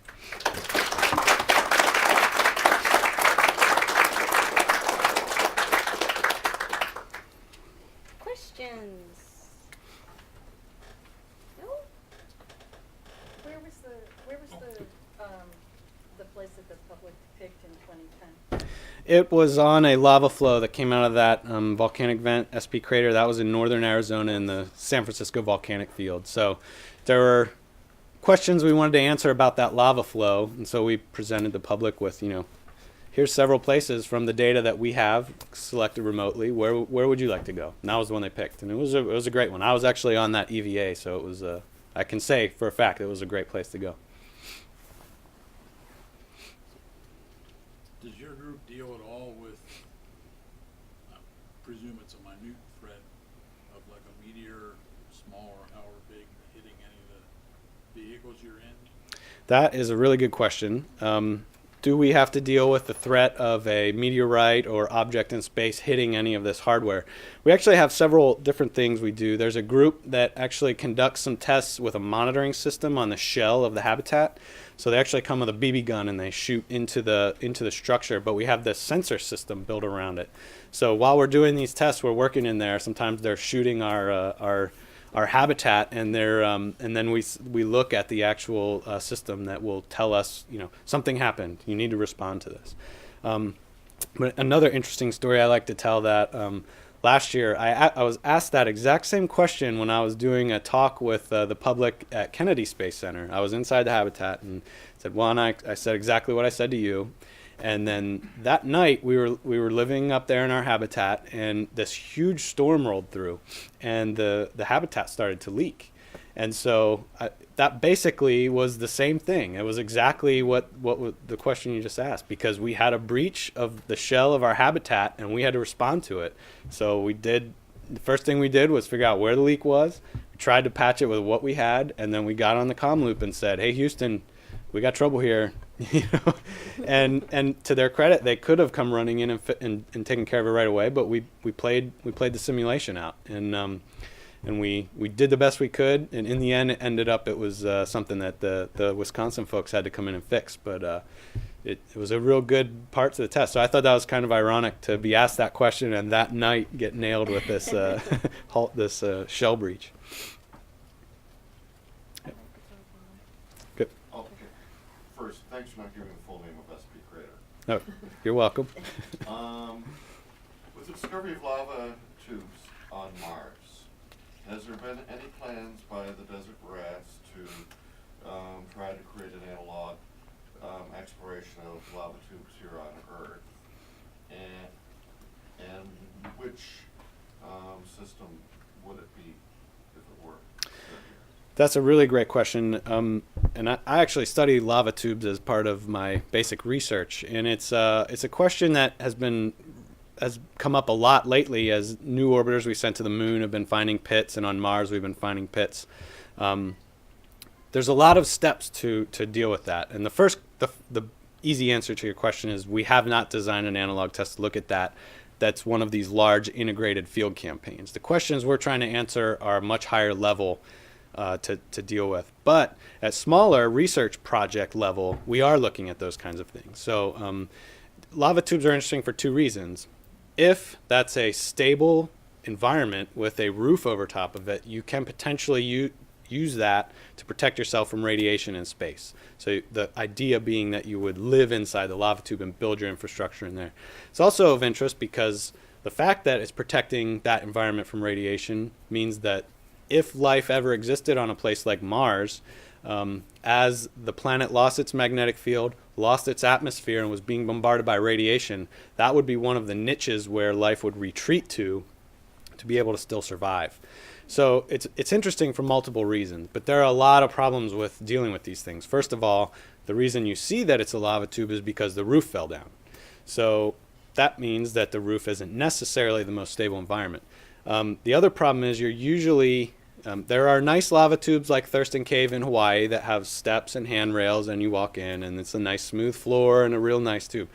It was on a lava flow that came out of that volcanic vent, SP crater. That was in northern Arizona in the San Francisco volcanic field. So there were questions we wanted to answer about that lava flow, and so we presented the public with, here's several places from the data that we have selected remotely. Where would you like to go? And that was the one they picked, and it was a great one. I was actually on that EVA, so it was I can say for a fact it was a great place to go. Does your group deal at all with, I presume it's a minute threat of like a meteor, small or however big, hitting any of the vehicles you're in? That is a really good question. Do we have to deal with the threat of a meteorite or object in space hitting any of this hardware? We actually have several different things we do. There's a group that actually conducts some tests with a monitoring system on the shell of the habitat. So they actually come with a BB gun and they shoot into the structure, but we have this sensor system built around it. So while we're doing these tests, we're working in there. Sometimes they're shooting our habitat, and then we look at the actual system that will tell us, something happened. You need to respond to this. But another interesting story I like to tell that last year, I was asked that exact same question when I was doing a talk with the public at Kennedy Space Center. I was inside the habitat and said, well, and I said exactly what I said to you. And then that night we were living up there in our habitat, and this huge storm rolled through, and the habitat started to leak. And so that basically was the same thing. It was exactly what the question you just asked, because we had a breach of the shell of our habitat and we had to respond to it. So the first thing we did was figure out where the leak was, we tried to patch it with what we had, and then we got on the comm loop and said, hey, Houston, we got trouble here. And to their credit, they could have come running in and taken care of it right away, but we played the simulation out, and we did the best we could, and in the end it was something that the Wisconsin folks had to come in and fix, but it was a real good part to the test. So I thought that was kind of ironic to be asked that question and that night get nailed with this this shell breach. Good. Okay. First, thanks for not giving the full name of SP Crater. Oh, you're welcome. With the discovery of lava tubes on Mars, has there been any plans by the desert rats to try to create an analog exploration of lava tubes here on Earth? And which system would it be if it were? That's a really great question, and I actually study lava tubes as part of my basic research, and it's a question that has come up a lot lately as new orbiters we sent to the moon have been finding pits, and on Mars we've been finding pits. There's a lot of steps to deal with that, and the easy answer to your question is we have not designed an analog test to look at that. That's one of these large integrated field campaigns. The questions we're trying to answer are much higher level to deal with. But at smaller research project level, we are looking at those kinds of things. So lava tubes are interesting for two reasons. If that's a stable environment with a roof over top of it, you can potentially use that to protect yourself from radiation in space. So the idea being that you would live inside the lava tube and build your infrastructure in there. It's also of interest because the fact that it's protecting that environment from radiation means that if life ever existed on a place like Mars, as the planet lost its magnetic field, lost its atmosphere, and was being bombarded by radiation, that would be one of the niches where life would retreat to be able to still survive. So it's interesting for multiple reasons, but there are a lot of problems with dealing with these things. First of all, the reason you see that it's a lava tube is because the roof fell down. So that means that the roof isn't necessarily the most stable environment. The other problem is you're usually, there are nice lava tubes like Thurston Cave in Hawaii that have steps and handrails, and you walk in and it's a nice smooth floor and a real nice tube.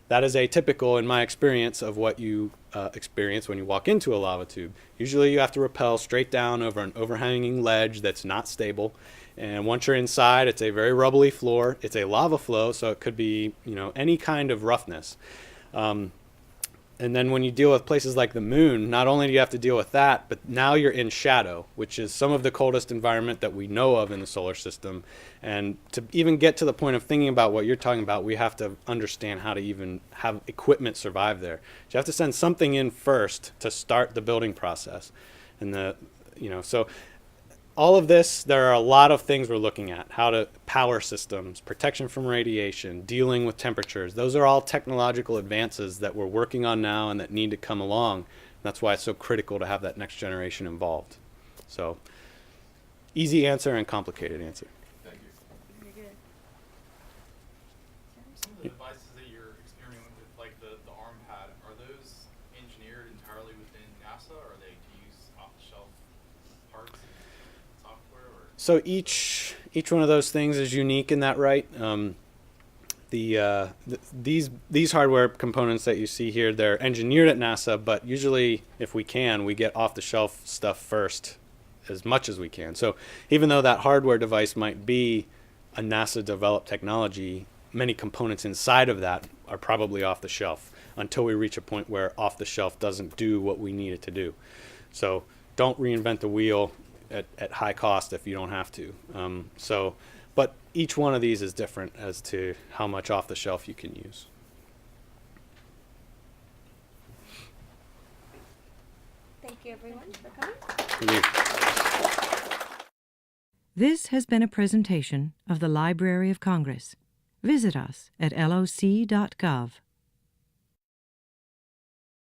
That is atypical in my experience of what you experience when you walk into a lava tube. Usually you have to rappel straight down over an overhanging ledge that's not stable. And once you're inside, it's a very rubbly floor. It's a lava flow, so it could be, any kind of roughness. And then when you deal with places like the moon, not only do you have to deal with that, but now you're in shadow, which is some of the coldest environment that we know of in the solar system. And to even get to the point of thinking about what you're talking about, we have to understand how to even have equipment survive there. So you have to send something in first to start the building process. And so all of this, there are a lot of things we're looking at. How to power systems, protection from radiation, dealing with temperatures. Those are all technological advances that we're working on now and that need to come along. That's why it's so critical to have that next generation involved. So, easy answer and complicated answer. Thank you. Very good. Some of the devices that you're experimenting with, like the arm pad, are those engineered entirely within NASA, or are they to use off-the-shelf parts and software? Or? So each one of those things is unique in that right. These hardware components that you see here, they're engineered at NASA, but usually if we can, we get off-the-shelf stuff first as much as we can. So even though that hardware device might be a NASA-developed technology, many components inside of that are probably off-the-shelf until we reach a point where off-the-shelf doesn't do what we need it to do. So don't reinvent the wheel at high cost if you don't have to. But each one of these is different as to how much off the shelf you can use. you everyone for coming. Thank you. This has been a presentation of the Library of Congress. Visit us at loc.gov.